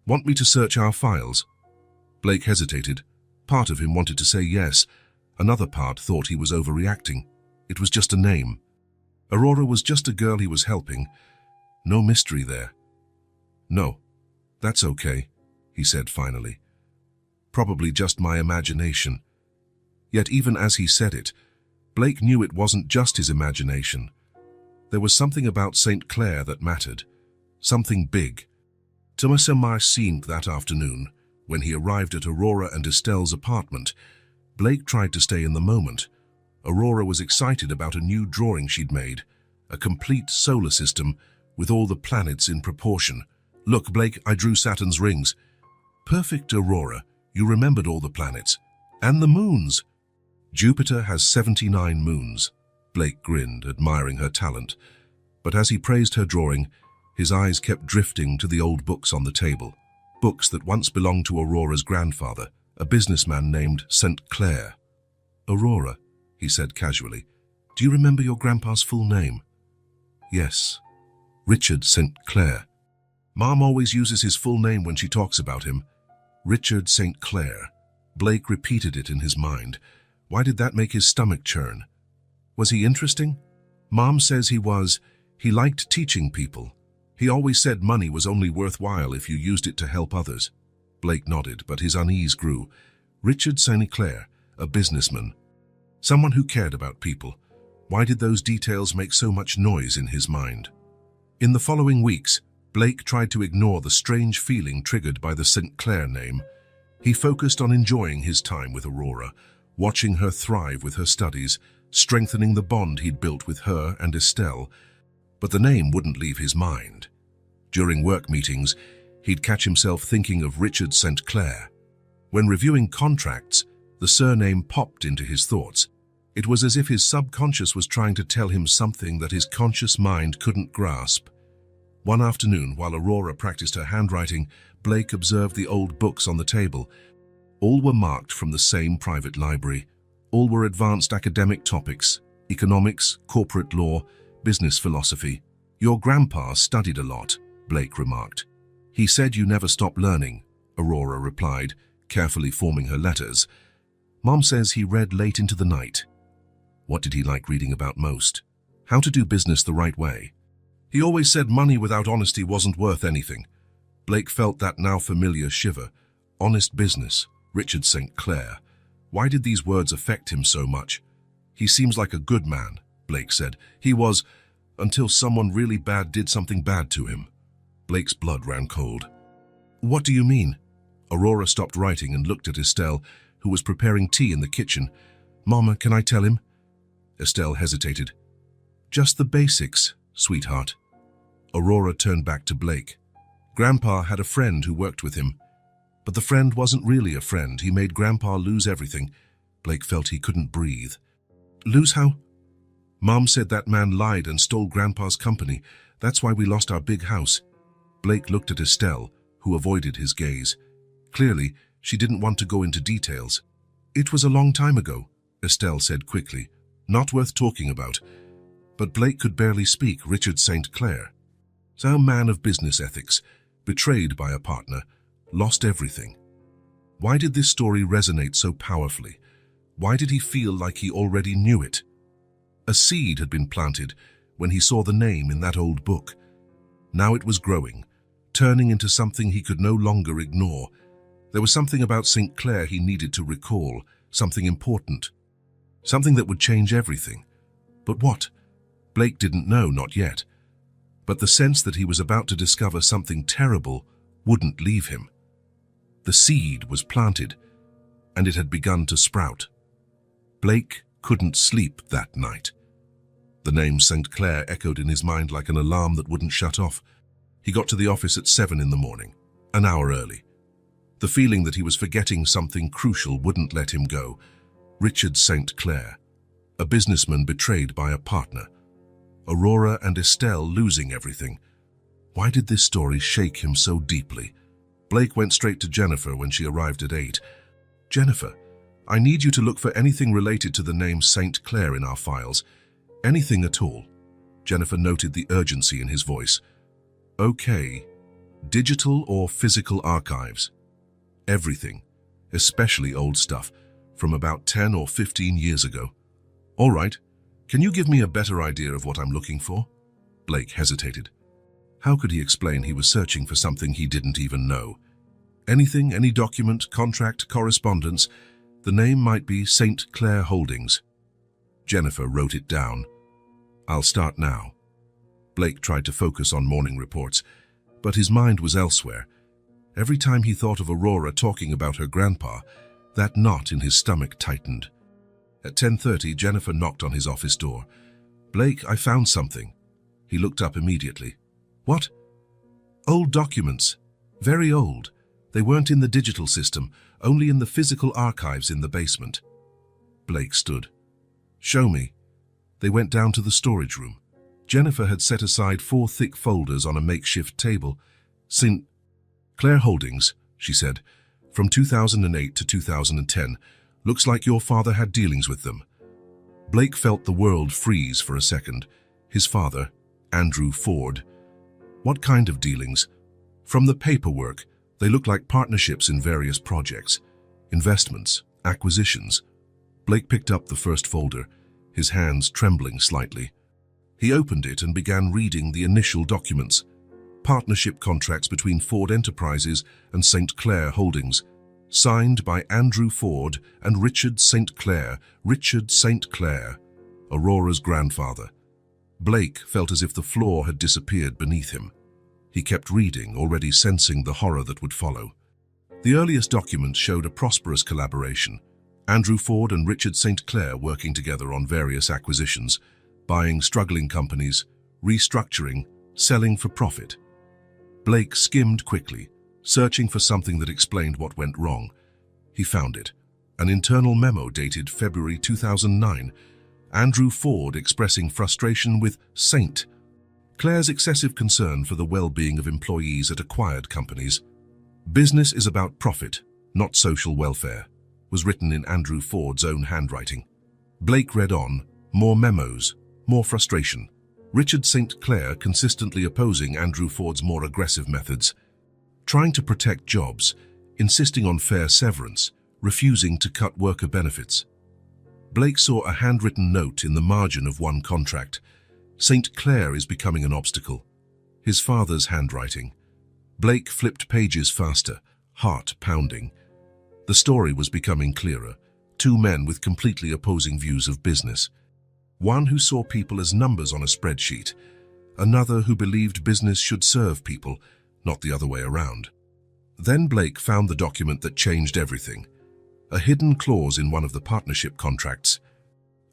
"Want me to search our files?" Blake hesitated. Part of him wanted to say yes. Another part thought he was overreacting. It was just a name. Aurora was just a girl he was helping. No mystery there. "No, that's okay," he said finally. "Probably just my imagination." Yet even as he said it, Blake knew it wasn't just his imagination. There was something about St. Clair that mattered. Something big. Thomas seemed that afternoon, when he arrived at Aurora and Estelle's apartment. Blake tried to stay in the moment. Aurora was excited about a new drawing she'd made, a complete solar system with all the planets in proportion. "Look, Blake, I drew Saturn's rings." "Perfect, Aurora. You remembered all the planets. And the moons." "Jupiter has 79 moons." Blake grinned, admiring her talent. But as he praised her drawing, his eyes kept drifting to the old books on the table. Books that once belonged to Aurora's grandfather, a businessman named St. Clair. "Aurora," he said casually, "do you remember your grandpa's full name?" "Yes, Richard St. Clair. Mom always uses his full name when she talks about him. Richard St. Clair." Blake repeated it in his mind. Why did that make his stomach churn? Was he interesting? Mom says he was. He liked teaching people. He always said money was only worthwhile if you used it to help others. Blake nodded, but his unease grew. Richard St. Clair, a businessman. Someone who cared about people. Why did those details make so much noise in his mind? In the following weeks, Blake tried to ignore the strange feeling triggered by the St. Clair name. He focused on enjoying his time with Aurora, watching her thrive with her studies, strengthening the bond he'd built with her and Estelle. But the name wouldn't leave his mind. During work meetings, he'd catch himself thinking of Richard St. Clair. When reviewing contracts, the surname popped into his thoughts. It was as if his subconscious was trying to tell him something that his conscious mind couldn't grasp. One afternoon, while Aurora practiced her handwriting, Blake observed the old books on the table. All were marked from the same private library. All were advanced academic topics: economics, corporate law, business philosophy. "Your grandpa studied a lot," Blake remarked. "He said you never stop learning," Aurora replied, carefully forming her letters. "Mom says he read late into the night." What did he like reading about most? How to do business the right way. He always said money without honesty wasn't worth anything. Blake felt that now familiar shiver. Honest business, Richard St. Clair. Why did these words affect him so much? "He seems like a good man," Blake said. "He was, until someone really bad did something bad to him." Blake's blood ran cold. "What do you mean?" Aurora stopped writing and looked at Estelle, who was preparing tea in the kitchen. "Mama, can I tell him?" Estelle hesitated. "Just the basics, sweetheart." Aurora turned back to Blake. "Grandpa had a friend who worked with him. But the friend wasn't really a friend. He made Grandpa lose everything. Blake felt he couldn't breathe. Lose how? Mom said that man lied and stole Grandpa's company. That's why we lost our big house. Blake looked at Estelle, who avoided his gaze. Clearly, she didn't want to go into details. It was a long time ago, Estelle said quickly. Not worth talking about. But Blake could barely speak. Richard St. Clair, a man of business ethics, betrayed by a partner, lost everything. Why did this story resonate so powerfully? Why did he feel like he already knew it? A seed had been planted when he saw the name in that old book. Now it was growing, turning into something he could no longer ignore. There was something about St. Clair he needed to recall, something important, something that would change everything. But what? Blake didn't know, not yet. But the sense that he was about to discover something terrible wouldn't leave him. The seed was planted, and it had begun to sprout. Blake couldn't sleep that night. The name St. Clair echoed in his mind like an alarm that wouldn't shut off. He got to the office at 7 in the morning, an hour early. The feeling that he was forgetting something crucial wouldn't let him go. Richard St. Clair, a businessman betrayed by a partner. Aurora and Estelle losing everything. Why did this story shake him so deeply? Blake went straight to Jennifer when she arrived at 8. Jennifer, I need you to look for anything related to the name St. Clair in our files. Anything at all. Jennifer noted the urgency in his voice. Okay. Digital or physical archives? Everything, especially old stuff, from about 10 or 15 years ago. All right. Can you give me a better idea of what I'm looking for? Blake hesitated. How could he explain he was searching for something he didn't even know? Anything, any document, contract, correspondence. The name might be St. Clair Holdings. Jennifer wrote it down. I'll start now. Blake tried to focus on morning reports, but his mind was elsewhere. Every time he thought of Aurora talking about her grandpa, that knot in his stomach tightened. At 10:30, Jennifer knocked on his office door. Blake, I found something. He looked up immediately. What? Old documents. Very old. They weren't in the digital system, only in the physical archives in the basement. Blake stood. Show me. They went down to the storage room. Jennifer had set aside 4 thick folders on a makeshift table. St. Clair Holdings, she said, from 2008 to 2010. Looks like your father had dealings with them. Blake felt the world freeze for a second. His father, Andrew Ford. What kind of dealings? From the paperwork, they looked like partnerships in various projects, investments, acquisitions. Blake picked up the first folder, his hands trembling slightly. He opened it and began reading the initial documents. Partnership contracts between Ford Enterprises and St. Clair Holdings, signed by Andrew Ford and Richard St. Clair. Richard St. Clair, Aurora's grandfather. Blake felt as if the floor had disappeared beneath him. He kept reading, already sensing the horror that would follow. The earliest documents showed a prosperous collaboration. Andrew Ford and Richard St. Clair working together on various acquisitions, buying struggling companies, restructuring, selling for profit. Blake skimmed quickly, searching for something that explained what went wrong. He found it. An internal memo dated February 2009. Andrew Ford expressing frustration with St. Clair's excessive concern for the well-being of employees at acquired companies. Business is about profit, not social welfare, was written in Andrew Ford's own handwriting. Blake read on, more memos, more frustration. Richard St. Clair consistently opposing Andrew Ford's more aggressive methods, trying to protect jobs, insisting on fair severance, refusing to cut worker benefits. Blake saw a handwritten note in the margin of one contract. St. Clair is becoming an obstacle. His father's handwriting. Blake flipped pages faster, heart pounding. The story was becoming clearer. 2 men with completely opposing views of business. One who saw people as numbers on a spreadsheet. Another who believed business should serve people, not the other way around. Then Blake found the document that changed everything. A hidden clause in one of the partnership contracts.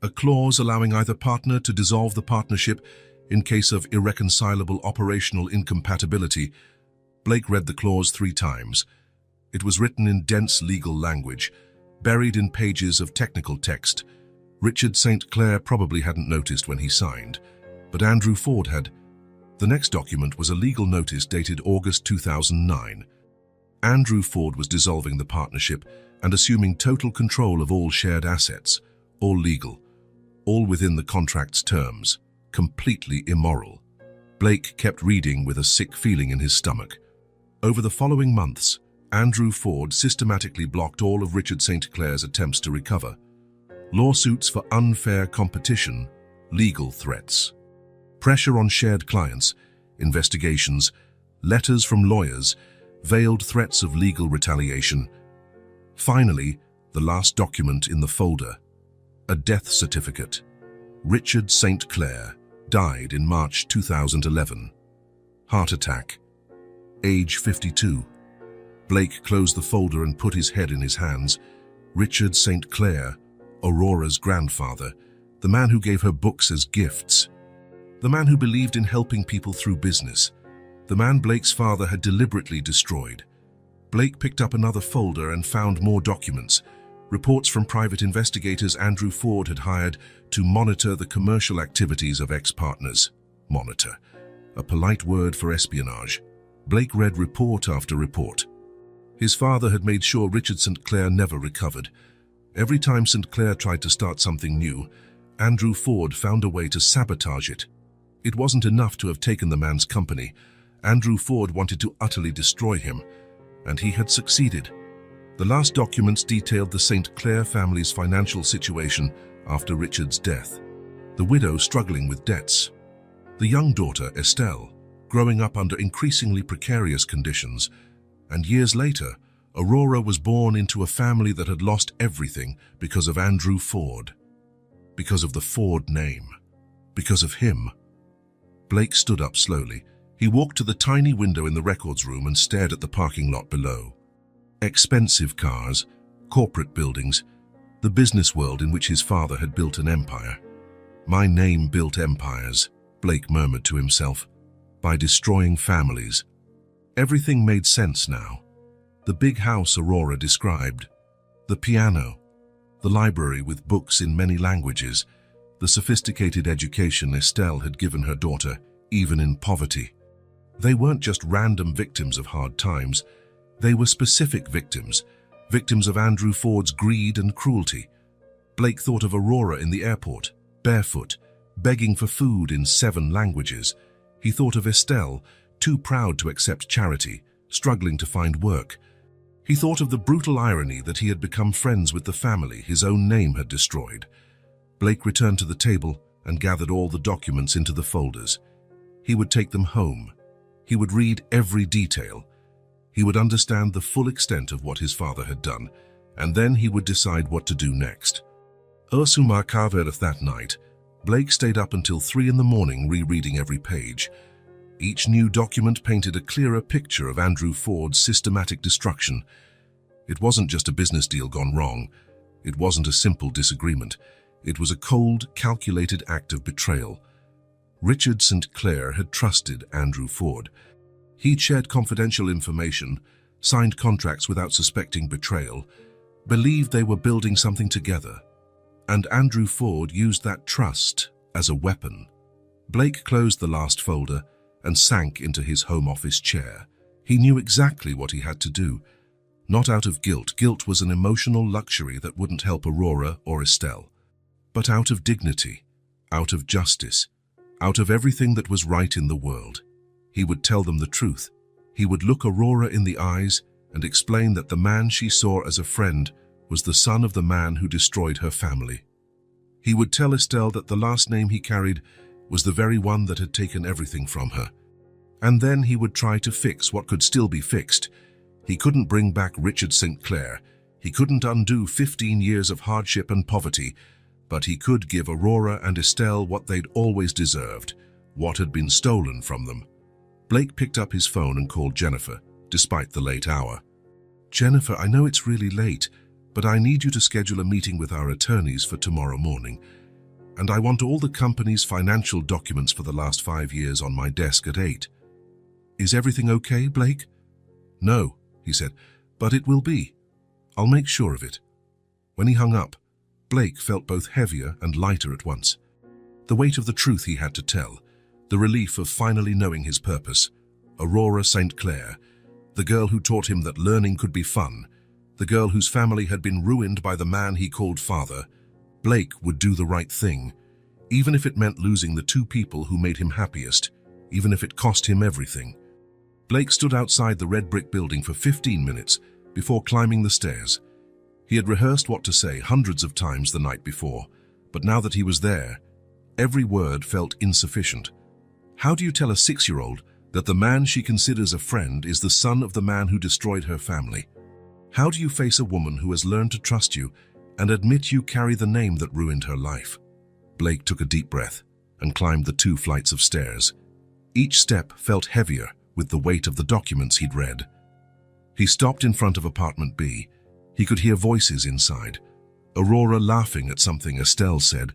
A clause allowing either partner to dissolve the partnership in case of irreconcilable operational incompatibility. Blake read the clause 3 times. It was written in dense legal language, buried in pages of technical text. Richard St. Clair probably hadn't noticed when he signed, but Andrew Ford had. The next document was a legal notice dated August 2009. Andrew Ford was dissolving the partnership and assuming total control of all shared assets, all legal, all within the contract's terms, completely immoral. Blake kept reading with a sick feeling in his stomach. Over the following months, Andrew Ford systematically blocked all of Richard St. Clair's attempts to recover. Lawsuits for unfair competition, legal threats. Pressure on shared clients, investigations, letters from lawyers, veiled threats of legal retaliation. Finally, the last document in the folder, a death certificate. Richard St. Clair died in March 2011. Heart attack. Age 52. Blake closed the folder and put his head in his hands. Richard St. Clair, Aurora's grandfather, the man who gave her books as gifts, the man who believed in helping people through business, the man Blake's father had deliberately destroyed. Blake picked up another folder and found more documents, reports from private investigators Andrew Ford had hired to monitor the commercial activities of ex-partners. Monitor, a polite word for espionage. Blake read report after report. His father had made sure Richard St. Clair never recovered. Every time St. Clair tried to start something new, Andrew Ford found a way to sabotage it. It wasn't enough to have taken the man's company. Andrew Ford wanted to utterly destroy him, and he had succeeded. The last documents detailed the St. Clair family's financial situation after Richard's death. The widow struggling with debts. The young daughter, Estelle, growing up under increasingly precarious conditions. And years later, Aurora was born into a family that had lost everything because of Andrew Ford. Because of the Ford name. Because of him. Blake stood up slowly. He walked to the tiny window in the records room and stared at the parking lot below. Expensive cars, corporate buildings, the business world in which his father had built an empire. My name built empires, Blake murmured to himself, by destroying families. Everything made sense now. The big house Aurora described, the piano, the library with books in many languages, the sophisticated education Estelle had given her daughter, even in poverty. They weren't just random victims of hard times. They were specific victims, victims of Andrew Ford's greed and cruelty. Blake thought of Aurora in the airport, barefoot, begging for food in 7 languages. He thought of Estelle, too proud to accept charity, struggling to find work. He thought of the brutal irony that he had become friends with the family his own name had destroyed. Blake returned to the table and gathered all the documents into the folders. He would take them home. He would read every detail. He would understand the full extent of what his father had done, and then he would decide what to do next. Ursuma Carvereth that night, Blake stayed up until 3 in the morning rereading every page. Each new document painted a clearer picture of Andrew Ford's systematic destruction. It wasn't just a business deal gone wrong. It wasn't a simple disagreement. It was a cold, calculated act of betrayal. Richard St. Clair had trusted Andrew Ford. He'd shared confidential information, signed contracts without suspecting betrayal, believed they were building something together. And Andrew Ford used that trust as a weapon. Blake closed the last folder and sank into his home office chair. He knew exactly what he had to do. Not out of guilt. Guilt was an emotional luxury that wouldn't help Aurora or Estelle. But out of dignity, out of justice, out of everything that was right in the world. He would tell them the truth. He would look Aurora in the eyes and explain that the man she saw as a friend was the son of the man who destroyed her family. He would tell Estelle that the last name he carried was the very one that had taken everything from her. And then he would try to fix what could still be fixed. He couldn't bring back Richard St. Clair. He couldn't undo 15 years of hardship and poverty, but he could give Aurora and Estelle what they'd always deserved, what had been stolen from them. Blake picked up his phone and called Jennifer, despite the late hour. "Jennifer, I know it's really late, but I need you to schedule a meeting with our attorneys for tomorrow morning. And I want all the company's financial documents for the last 5 years on my desk at 8. Is everything okay, Blake?" "No," he said. But it will be. I'll make sure of it." When he hung up, Blake felt both heavier and lighter at once. The weight of the truth he had to tell, the relief of finally knowing his purpose. Aurora St. Clair, the girl who taught him that learning could be fun, the girl whose family had been ruined by the man he called father. Blake would do the right thing, even if it meant losing the two people who made him happiest, even if it cost him everything. Blake stood outside the red brick building for 15 minutes before climbing the stairs. He had rehearsed what to say hundreds of times the night before, but now that he was there, every word felt insufficient. How do you tell a 6-year-old that the man she considers a friend is the son of the man who destroyed her family? How do you face a woman who has learned to trust you and admit you carry the name that ruined her life? Blake took a deep breath and climbed the 2 flights of stairs. Each step felt heavier with the weight of the documents he'd read. He stopped in front of apartment B. He could hear voices inside. Aurora laughing at something Estelle said.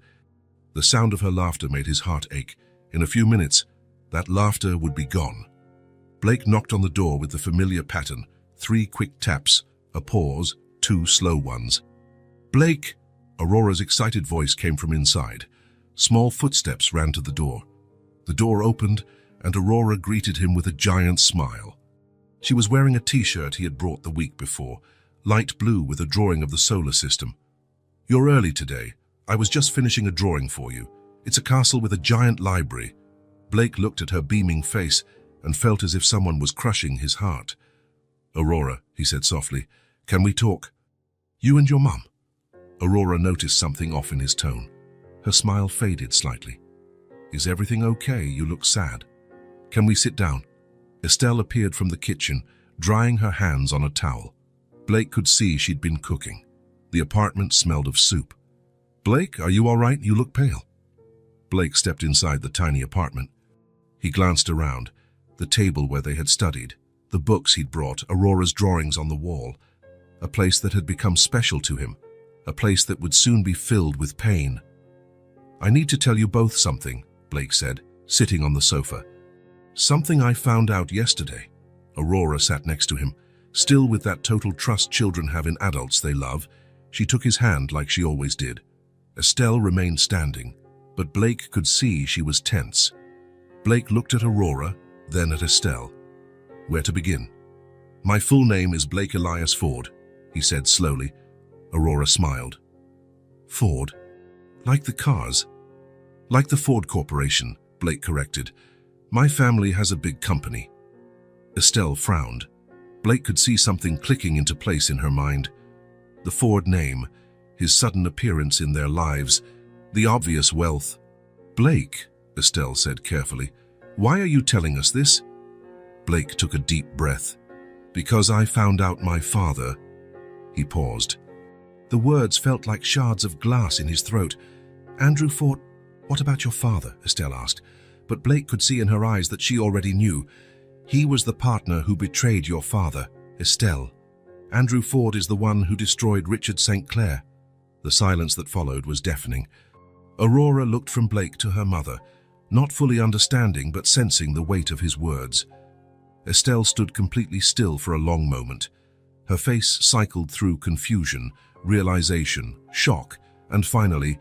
The sound of her laughter made his heart ache. In a few minutes, that laughter would be gone. Blake knocked on the door with the familiar pattern, 3 quick taps, a pause, 2 slow ones. "Blake!" Aurora's excited voice came from inside. Small footsteps ran to the door. The door opened, and Aurora greeted him with a giant smile. She was wearing a t-shirt he had brought the week before, light blue with a drawing of the solar system. "You're early today. I was just finishing a drawing for you. It's a castle with a giant library." Blake looked at her beaming face and felt as if someone was crushing his heart. "Aurora," he said softly, "can we talk? You and your mum?" Aurora noticed something off in his tone. Her smile faded slightly. "Is everything okay? You look sad. Can we sit down?" Estelle appeared from the kitchen, drying her hands on a towel. Blake could see she'd been cooking. The apartment smelled of soup. "Blake, are you all right? You look pale." Blake stepped inside the tiny apartment. He glanced around, the table where they had studied, the books he'd brought, Aurora's drawings on the wall, a place that had become special to him, a place that would soon be filled with pain. "I need to tell you both something," Blake said, sitting on the sofa. "Something I found out yesterday." Aurora sat next to him, still with that total trust children have in adults they love. She took his hand like she always did. Estelle remained standing, but Blake could see she was tense. Blake looked at Aurora, then at Estelle. "Where to begin?" "My full name is Blake Elias Ford," he said slowly. Aurora smiled. "Ford? Like the cars?" "Like the Ford Corporation," Blake corrected. "My family has a big company." Estelle frowned. Blake could see something clicking into place in her mind. The Ford name, his sudden appearance in their lives, the obvious wealth. "Blake," Estelle said carefully, "why are you telling us this?" Blake took a deep breath. "Because I found out my father." He paused. The words felt like shards of glass in his throat. "Andrew Ford, what about your father?" Estelle asked. But Blake could see in her eyes that she already knew. "He was the partner who betrayed your father, Estelle. Andrew Ford is the one who destroyed Richard St. Clair." The silence that followed was deafening. Aurora looked from Blake to her mother, not fully understanding but sensing the weight of his words. Estelle stood completely still for a long moment. Her face cycled through confusion, realization, shock, and finally,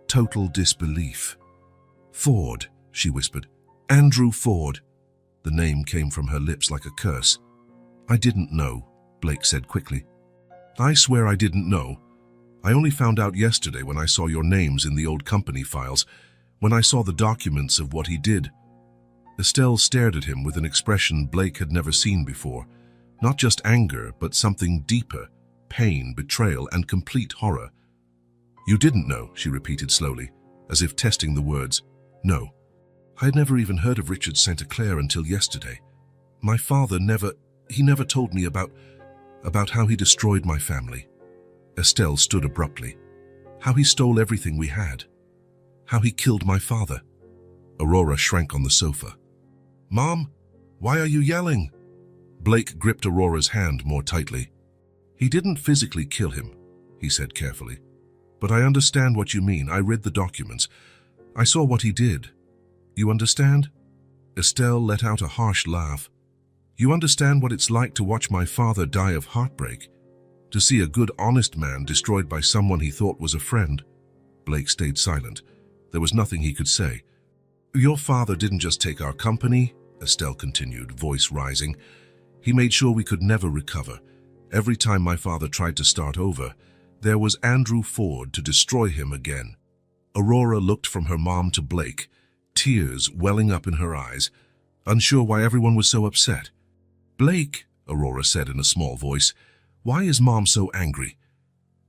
total disbelief. "Ford," she whispered. "Andrew Ford." The name came from her lips like a curse. "I didn't know," Blake said quickly. "I swear I didn't know. I only found out yesterday when I saw your names in the old company files, when I saw the documents of what he did." Estelle stared at him with an expression Blake had never seen before. Not just anger, but something deeper, pain, betrayal, and complete horror. "You didn't know," she repeated slowly, as if testing the words. "No. I had never even heard of Richard St. Clair until yesterday. My father never told me about how he destroyed my family." Estelle stood abruptly. "How he stole everything we had. How he killed my father." Aurora shrank on the sofa. "Mom, why are you yelling?" Blake gripped Aurora's hand more tightly. "He didn't physically kill him," he said carefully. "But I understand what you mean. I read the documents. I saw what he did. You understand?" Estelle let out a harsh laugh. You understand what it's like to watch my father die of heartbreak? To see a good, honest man destroyed by someone he thought was a friend? Blake stayed silent. There was nothing he could say. Your father didn't just take our company, Estelle continued, voice rising. He made sure we could never recover. Every time my father tried to start over, there was Andrew Ford to destroy him again. Aurora looked from her mom to Blake, tears welling up in her eyes, unsure why everyone was so upset. Blake, Aurora said in a small voice, why is Mom so angry?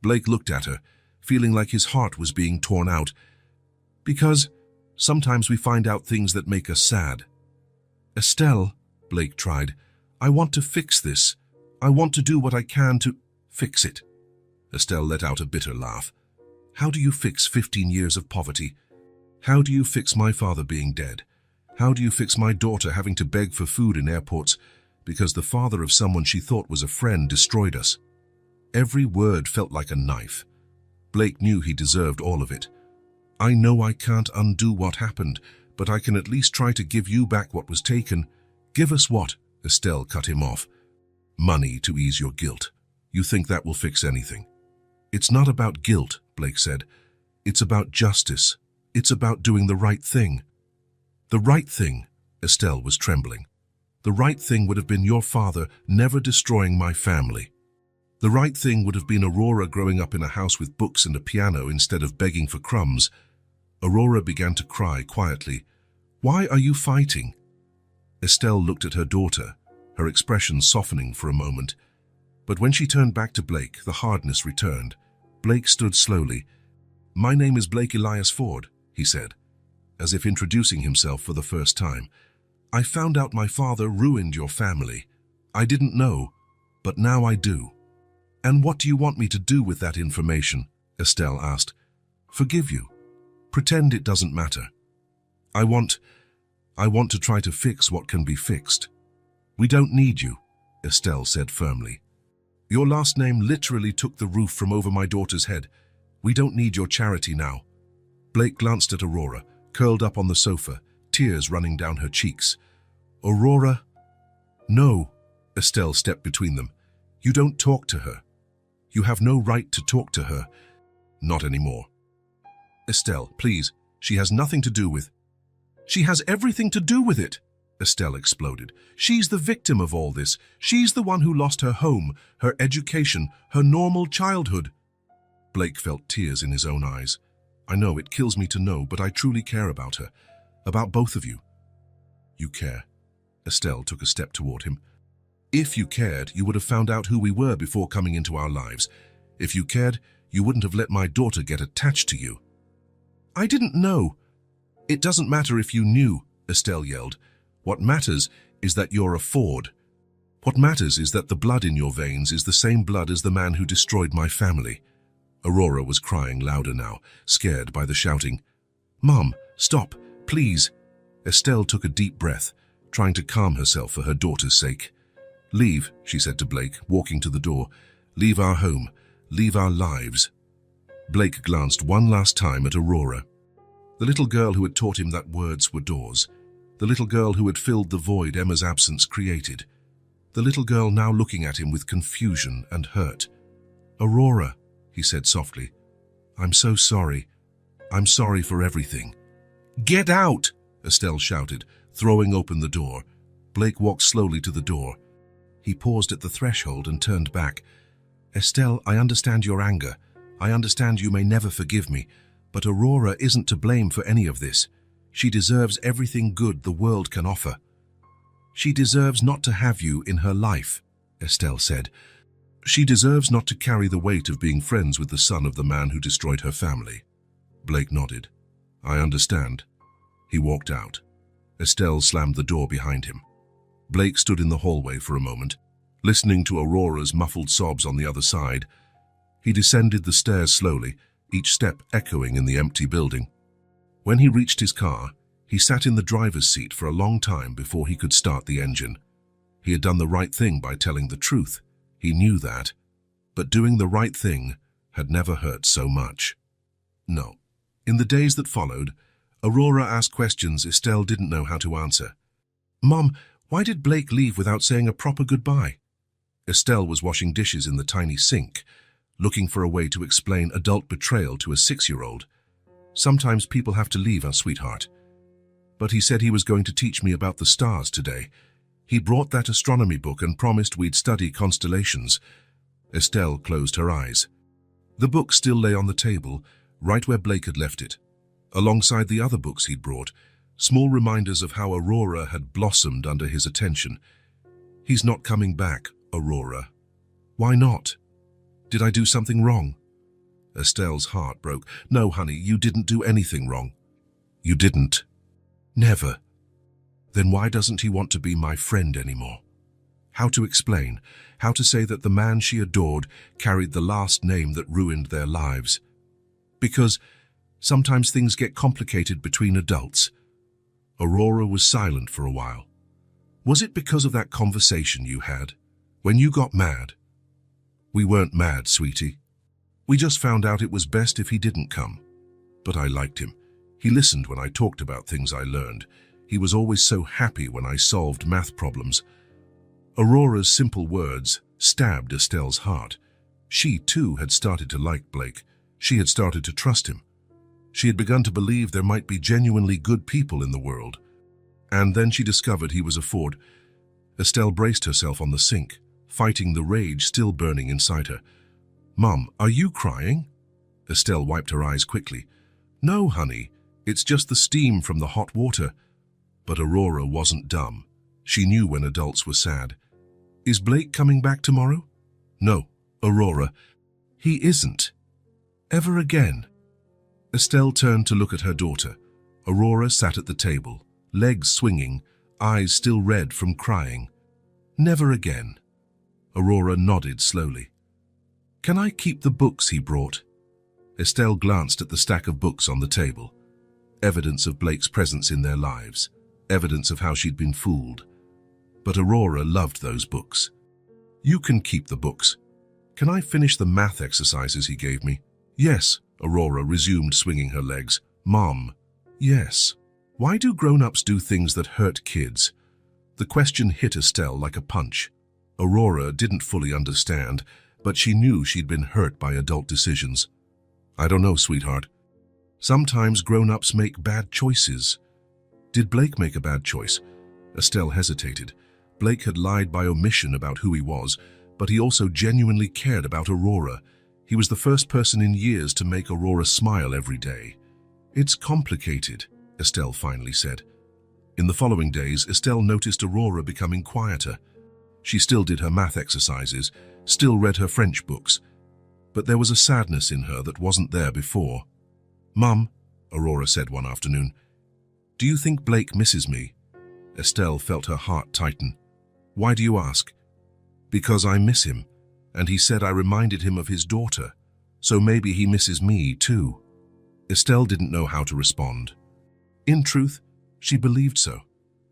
Blake looked at her, feeling like his heart was being torn out. Because sometimes we find out things that make us sad. Estelle, Blake tried, I want to fix this. I want to do what I can to fix it. Estelle let out a bitter laugh. How do you fix 15 years of poverty? How do you fix my father being dead? How do you fix my daughter having to beg for food in airports because the father of someone she thought was a friend destroyed us? Every word felt like a knife. Blake knew he deserved all of it. I know I can't undo what happened, but I can at least try to give you back what was taken. Give us what? Estelle cut him off. Money to ease your guilt. You think that will fix anything? It's not about guilt, Blake said. It's about justice. It's about doing the right thing. The right thing, Estelle was trembling. The right thing would have been your father never destroying my family. The right thing would have been Aurora growing up in a house with books and a piano instead of begging for crumbs. Aurora began to cry quietly. Why are you fighting? Estelle looked at her daughter, her expression softening for a moment. But when she turned back to Blake, the hardness returned. Blake stood slowly. My name is Blake Elias Ford, he said, as if introducing himself for the first time. I found out my father ruined your family. I didn't know, but now I do. And what do you want me to do with that information? Estelle asked. Forgive you. Pretend it doesn't matter. I want to try to fix what can be fixed. We don't need you, Estelle said firmly. Your last name literally took the roof from over my daughter's head. We don't need your charity now. Blake glanced at Aurora, curled up on the sofa, tears running down her cheeks. Aurora? No, Estelle stepped between them. You don't talk to her. You have no right to talk to her. Not anymore. Estelle, please, she has nothing to do with... She has everything to do with it, Estelle exploded. She's the victim of all this. She's the one who lost her home, her education, her normal childhood. Blake felt tears in his own eyes. I know, it kills me to know, but I truly care about her. About both of you. You care. Estelle took a step toward him. If you cared, you would have found out who we were before coming into our lives. If you cared, you wouldn't have let my daughter get attached to you. I didn't know. It doesn't matter if you knew, Estelle yelled. What matters is that you're a Ford. What matters is that the blood in your veins is the same blood as the man who destroyed my family. Aurora was crying louder now, scared by the shouting. Mom, stop, please. Estelle took a deep breath, trying to calm herself for her daughter's sake. Leave, she said to Blake, walking to the door. Leave our home. Leave our lives. Blake glanced one last time at Aurora. The little girl who had taught him that words were doors. The little girl who had filled the void Emma's absence created. The little girl now looking at him with confusion and hurt. Aurora, he said softly. I'm so sorry. I'm sorry for everything. Get out, Estelle shouted, throwing open the door. Blake walked slowly to the door. He paused at the threshold and turned back. Estelle, I understand your anger. I understand you may never forgive me, but Aurora isn't to blame for any of this. She deserves everything good the world can offer. She deserves not to have you in her life, Estelle said. She deserves not to carry the weight of being friends with the son of the man who destroyed her family. Blake nodded. I understand. He walked out. Estelle slammed the door behind him. Blake stood in the hallway for a moment, listening to Aurora's muffled sobs on the other side. He descended the stairs slowly, each step echoing in the empty building. When he reached his car, he sat in the driver's seat for a long time before he could start the engine. He had done the right thing by telling the truth. He knew that. But doing the right thing had never hurt so much. No. In the days that followed, Aurora asked questions Estelle didn't know how to answer. Mom, Why did Blake leave without saying a proper goodbye? Estelle was washing dishes in the tiny sink, looking for a way to explain adult betrayal to a 6-year-old. Sometimes people have to leave us, sweetheart. But he said he was going to teach me about the stars today. He brought that astronomy book and promised we'd study constellations. Estelle closed her eyes. The book still lay on the table, right where Blake had left it, alongside the other books he'd brought, small reminders of how Aurora had blossomed under his attention. He's not coming back, Aurora. Why not? Did I do something wrong? Estelle's heart broke. No, honey, you didn't do anything wrong. You didn't. Never. Then why doesn't he want to be my friend anymore? How to explain? How to say that the man she adored carried the last name that ruined their lives? Because sometimes things get complicated between adults. Aurora was silent for a while. Was it because of that conversation you had, when you got mad? We weren't mad, sweetie. We just found out it was best if he didn't come. But I liked him. He listened when I talked about things I learned. He was always so happy when I solved math problems. Aurora's simple words stabbed Estelle's heart. She, too, had started to like Blake. She had started to trust him. She had begun to believe there might be genuinely good people in the world. And then she discovered he was a fraud. Estelle braced herself on the sink, fighting the rage still burning inside her. Mum, are you crying? Estelle wiped her eyes quickly. No, honey, it's just the steam from the hot water. But Aurora wasn't dumb. She knew when adults were sad. Is Blake coming back tomorrow? No, Aurora, he isn't. Ever again. Estelle turned to look at her daughter. Aurora sat at the table, legs swinging, eyes still red from crying. Never again. Aurora nodded slowly. Can I keep the books he brought? Estelle glanced at the stack of books on the table. Evidence of Blake's presence in their lives. Evidence of how she'd been fooled. But Aurora loved those books. You can keep the books. Can I finish the math exercises he gave me? Yes, Aurora resumed, swinging her legs. Mom. Yes. Why do grown-ups do things that hurt kids? The question hit Estelle like a punch. Aurora didn't fully understand, but she knew she'd been hurt by adult decisions. I don't know, sweetheart. Sometimes grown-ups make bad choices. Did Blake make a bad choice? Estelle hesitated. Blake had lied by omission about who he was, but he also genuinely cared about Aurora. He was the first person in years to make Aurora smile every day. It's complicated, Estelle finally said. In the following days, Estelle noticed Aurora becoming quieter. She still did her math exercises, still read her French books, but there was a sadness in her that wasn't there before. Mum, Aurora said one afternoon, do you think Blake misses me? Estelle felt her heart tighten. Why do you ask? Because I miss him, and he said I reminded him of his daughter, so maybe he misses me too. Estelle didn't know how to respond. In truth, she believed so.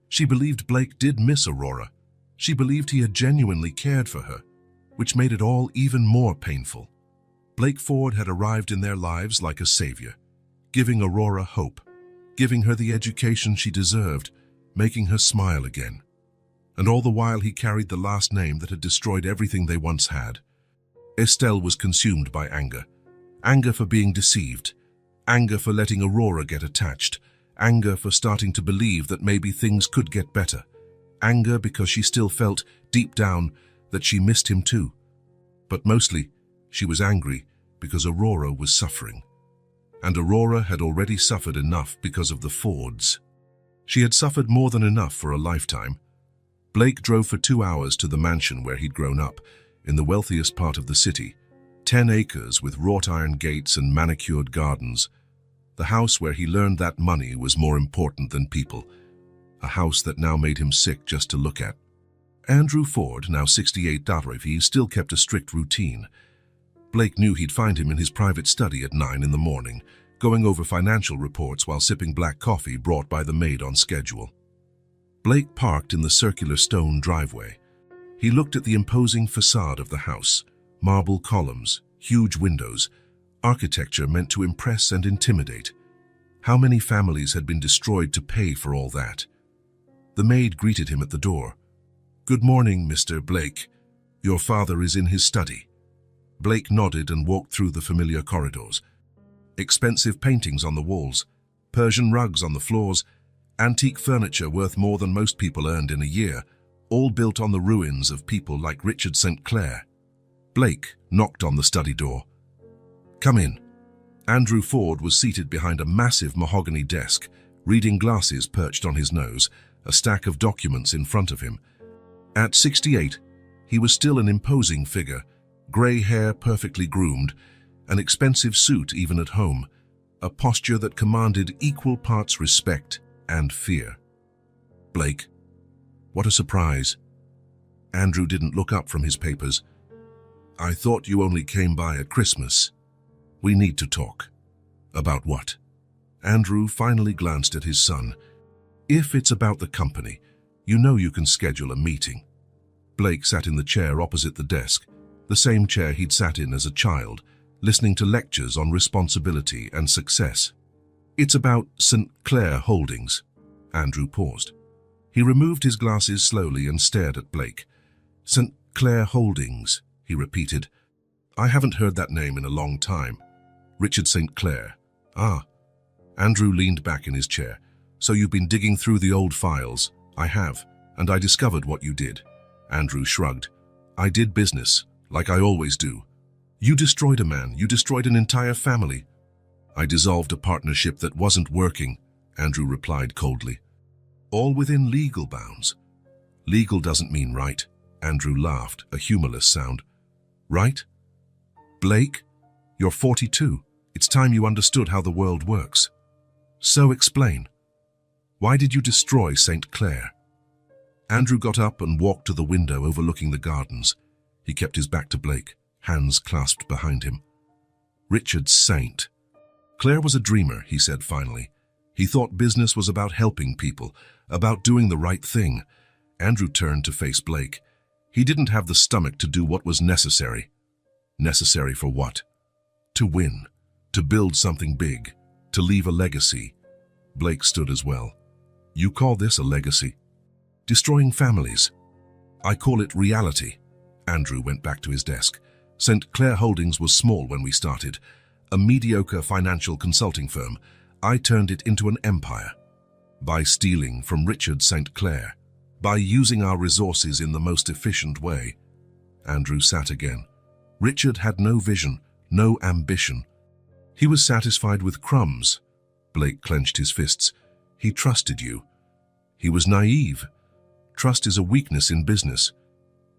She believed Blake did miss Aurora. She believed he had genuinely cared for her, which made it all even more painful. Blake Ford had arrived in their lives like a savior, giving Aurora hope, giving her the education she deserved, making her smile again. And all the while he carried the last name that had destroyed everything they once had. Estelle was consumed by anger. Anger for being deceived. Anger for letting Aurora get attached. Anger for starting to believe that maybe things could get better. Anger because she still felt, deep down, that she missed him too. But mostly, she was angry because Aurora was suffering. And Aurora had already suffered enough because of the Fords. She had suffered more than enough for a lifetime. Blake drove for 2 hours to the mansion where he'd grown up, in the wealthiest part of the city, 10 acres with wrought iron gates and manicured gardens. The house where he learned that money was more important than people. A house that now made him sick just to look at. Andrew Ford, now 68, still kept a strict routine. Blake knew he'd find him in his private study at 9 in the morning, going over financial reports while sipping black coffee brought by the maid on schedule. Blake parked in the circular stone driveway. He looked at the imposing facade of the house, marble columns, huge windows, architecture meant to impress and intimidate. How many families had been destroyed to pay for all that? The maid greeted him at the door. "Good morning, Mr. Blake. Your father is in his study." Blake nodded and walked through the familiar corridors. Expensive paintings on the walls, Persian rugs on the floors, antique furniture worth more than most people earned in a year, all built on the ruins of people like Richard St. Clair. Blake knocked on the study door. "Come in." Andrew Ford was seated behind a massive mahogany desk, reading glasses perched on his nose, a stack of documents in front of him. At 68, he was still an imposing figure, grey hair perfectly groomed, an expensive suit even at home, a posture that commanded equal parts respect and fear. "Blake, what a surprise." Andrew didn't look up from his papers. "I thought you only came by at Christmas. We need to talk." "About what?" Andrew finally glanced at his son. "If it's about the company, you know you can schedule a meeting." Blake sat in the chair opposite the desk, the same chair he'd sat in as a child, listening to lectures on responsibility and success. "It's about St. Clair Holdings." Andrew paused. He removed his glasses slowly and stared at Blake. "St. Clair Holdings," he repeated. "I haven't heard that name in a long time." "Richard St. Clair. Ah." Andrew leaned back in his chair. "So you've been digging through the old files." "I have, and I discovered what you did." Andrew shrugged. "I did business, like I always do." "You destroyed a man. You destroyed an entire family." "I dissolved a partnership that wasn't working," Andrew replied coldly. "All within legal bounds." "Legal doesn't mean right." Andrew laughed, a humorless sound. "Right? Blake, you're 42. It's time you understood how the world works. So explain. Why did you destroy St. Clair?" Andrew got up and walked to the window overlooking the gardens. He kept his back to Blake, hands clasped behind him. "Richard St. Clair was a dreamer," he said finally. "He thought business was about helping people, about doing the right thing." Andrew turned to face Blake. He didn't have the stomach to do what was necessary. Necessary for what? To win, to build something big, to leave a legacy. Blake stood as well. "You call this a legacy?" "Destroying families." "I call it reality." Andrew went back to his desk. "St. Clair Holdings was small when we started, a mediocre financial consulting firm. I turned it into an empire. By stealing from Richard St. Clair, by using our resources in the most efficient way." Andrew sat again. "Richard had no vision, no ambition. He was satisfied with crumbs." Blake clenched his fists. "He trusted you. He was naive. Trust is a weakness in business.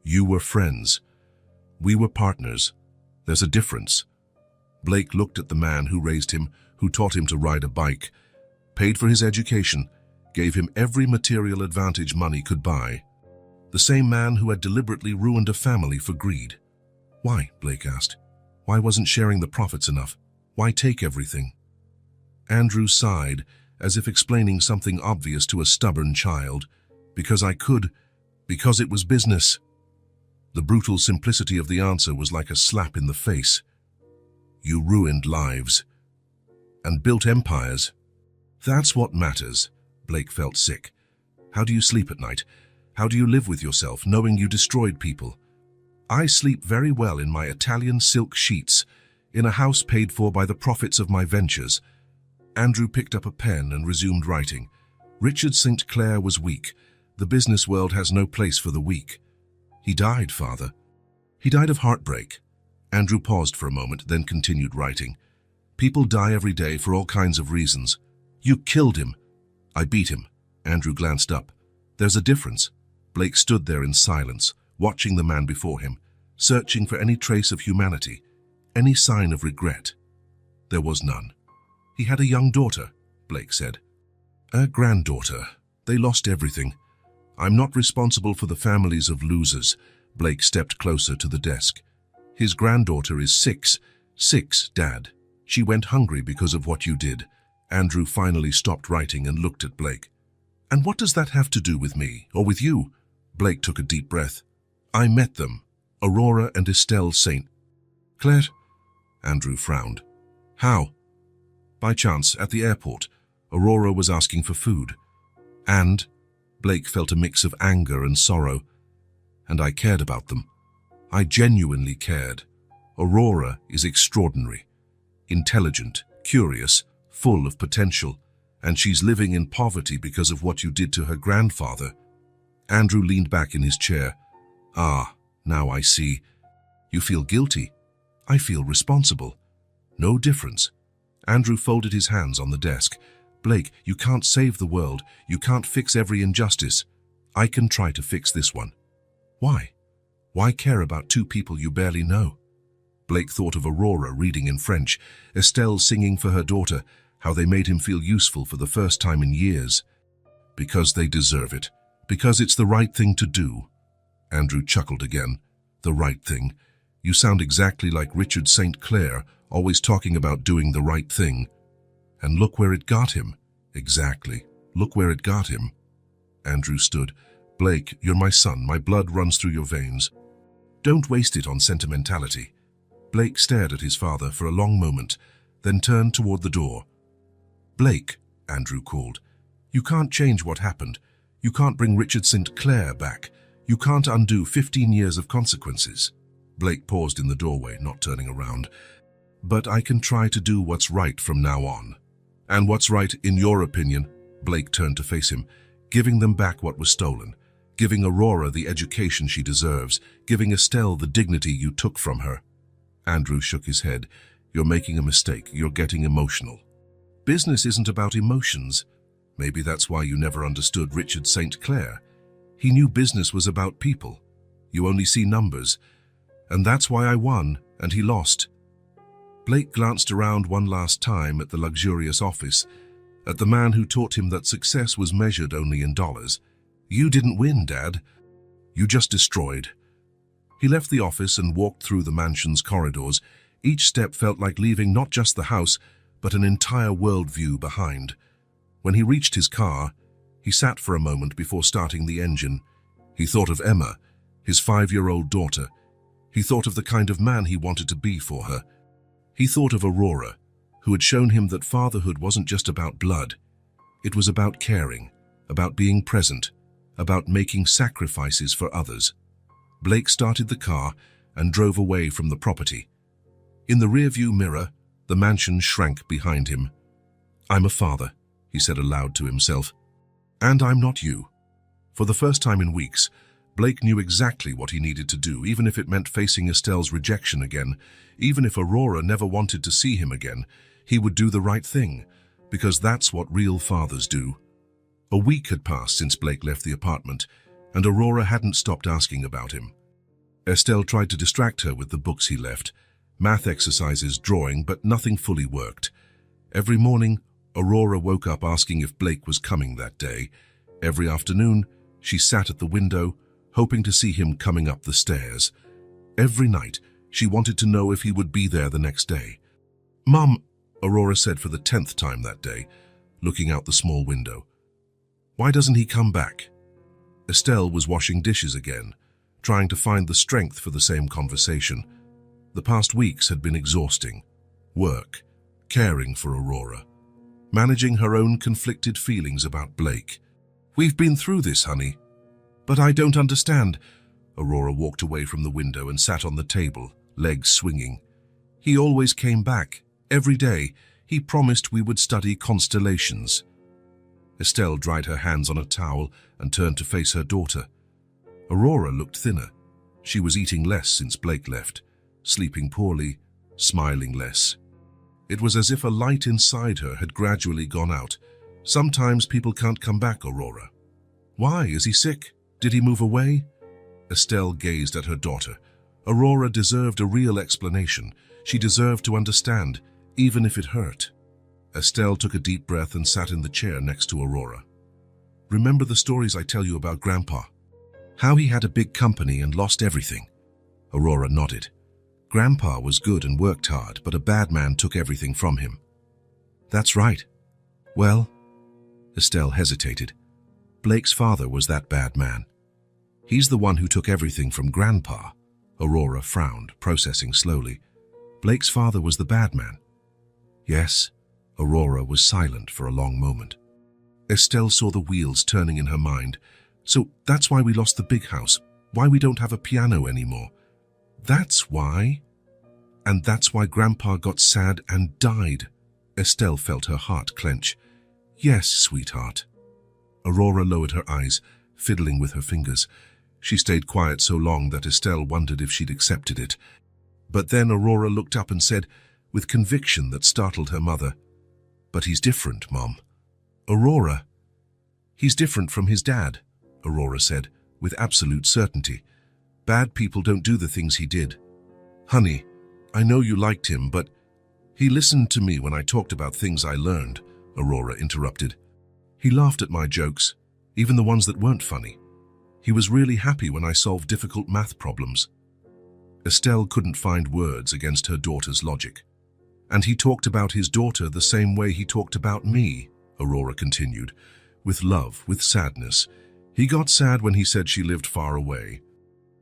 You were friends. We were partners. There's a difference." Blake looked at the man who raised him, who taught him to ride a bike, paid for his education, gave him every material advantage money could buy. The same man who had deliberately ruined a family for greed. "Why?" Blake asked. "Why wasn't sharing the profits enough? Why take everything?" Andrew sighed, as if explaining something obvious to a stubborn child. "Because I could. Because it was business." The brutal simplicity of the answer was like a slap in the face. "You ruined lives. And built empires. That's what matters." Blake felt sick. "How do you sleep at night? How do you live with yourself, knowing you destroyed people?" "I sleep very well in my Italian silk sheets, in a house paid for by the profits of my ventures." Andrew picked up a pen and resumed writing. "Richard St. Clair was weak. The business world has no place for the weak." "He died, Father." "He died of heartbreak." Andrew paused for a moment, then continued writing. "People die every day for all kinds of reasons. You killed him." "I beat him." Andrew glanced up. "There's a difference." Blake stood there in silence, watching the man before him, searching for any trace of humanity, any sign of regret. There was none. "He had a young daughter," Blake said. "A granddaughter. They lost everything. I'm not responsible for the families of losers." Blake stepped closer to the desk. "His granddaughter is 6. 6, Dad. She went hungry because of what you did." Andrew finally stopped writing and looked at Blake. "And what does that have to do with me, or with you?" Blake took a deep breath. "I met them, Aurora and Estelle St. Clair." Andrew frowned. "How?" "By chance, at the airport. Aurora was asking for food." "And?" Blake felt a mix of anger and sorrow. And I cared about them. I genuinely cared. Aurora is extraordinary, intelligent, curious, full of potential, and she's living in poverty because of what you did to her grandfather. Andrew leaned back in his chair. Ah, now I see. You feel guilty. I feel responsible. No difference. Andrew folded his hands on the desk. Blake, you can't save the world. You can't fix every injustice. I can try to fix this one. Why? Why care about two people you barely know? Blake thought of Aurora reading in French, Estelle singing for her daughter, how they made him feel useful for the first time in years. Because they deserve it. Because it's the right thing to do. Andrew chuckled again. The right thing. You sound exactly like Richard St. Clair, always talking about doing the right thing. And look where it got him. Exactly. Look where it got him. Andrew stood. Blake, you're my son. My blood runs through your veins. Don't waste it on sentimentality. Blake stared at his father for a long moment, then turned toward the door. Blake, Andrew called. You can't change what happened. You can't bring Richard St. Clair back. You can't undo 15 years of consequences. Blake paused in the doorway, not turning around. But I can try to do what's right from now on. And what's right, in your opinion? Blake turned to face him. Giving them back what was stolen. Giving Aurora the education she deserves. Giving Estelle the dignity you took from her. Andrew shook his head. You're making a mistake. You're getting emotional. Business isn't about emotions. Maybe that's why you never understood Richard St. Clair. He knew business was about people. You only see numbers. And that's why I won, and he lost. Blake glanced around one last time at the luxurious office, at the man who taught him that success was measured only in dollars. You didn't win, Dad. You just destroyed. He left the office and walked through the mansion's corridors. Each step felt like leaving not just the house, but an entire worldview behind. When he reached his car, he sat for a moment before starting the engine. He thought of Emma, his 5-year-old daughter. He thought of the kind of man he wanted to be for her. He thought of Aurora, who had shown him that fatherhood wasn't just about blood. It was about caring, about being present, about making sacrifices for others. Blake started the car and drove away from the property. In the rearview mirror, the mansion shrank behind him. I'm a father, he said aloud to himself. And I'm not you. For the first time in weeks, Blake knew exactly what he needed to do, even if it meant facing Estelle's rejection again. Even if Aurora never wanted to see him again, he would do the right thing, because that's what real fathers do. A week had passed since Blake left the apartment, and Aurora hadn't stopped asking about him. Estelle tried to distract her with the books he left, math exercises, drawing, but nothing fully worked. Every morning, Aurora woke up asking if Blake was coming that day. Every afternoon, she sat at the window, hoping to see him coming up the stairs. Every night, she wanted to know if he would be there the next day. Mom, Aurora said for the 10th time that day, looking out the small window. Why doesn't he come back? Estelle was washing dishes again, trying to find the strength for the same conversation. The past weeks had been exhausting. Work, caring for Aurora, managing her own conflicted feelings about Blake. We've been through this, honey. But I don't understand. Aurora walked away from the window and sat on the table, legs swinging. He always came back. Every day, he promised we would study constellations. Estelle dried her hands on a towel and turned to face her daughter. Aurora looked thinner. She was eating less since Blake left, sleeping poorly, smiling less. It was as if a light inside her had gradually gone out. Sometimes people can't come back, Aurora. Why? Is he sick? Did he move away? Estelle gazed at her daughter. Aurora deserved a real explanation. She deserved to understand, even if it hurt. Estelle took a deep breath and sat in the chair next to Aurora. Remember the stories I tell you about Grandpa? How he had a big company and lost everything? Aurora nodded. Grandpa was good and worked hard, but a bad man took everything from him. That's right. Well, Estelle hesitated. Blake's father was that bad man. He's the one who took everything from Grandpa. Aurora frowned, processing slowly. Blake's father was the bad man. Yes. Aurora was silent for a long moment. Estelle saw the wheels turning in her mind. So that's why we lost the big house, why we don't have a piano anymore. That's why? And that's why Grandpa got sad and died. Estelle felt her heart clench. Yes, sweetheart. Aurora lowered her eyes, fiddling with her fingers. She stayed quiet so long that Estelle wondered if she'd accepted it. But then Aurora looked up and said, with conviction that startled her mother, "But he's different, Mom." "Aurora." "He's different from his dad," Aurora said, with absolute certainty. "Bad people don't do the things he did." "Honey, I know you liked him, but he listened to me when I talked about things I learned," Aurora interrupted. "He laughed at my jokes, even the ones that weren't funny. He was really happy when I solved difficult math problems." Estelle couldn't find words against her daughter's logic. "And he talked about his daughter the same way he talked about me," Aurora continued, "with love, with sadness. He got sad when he said she lived far away.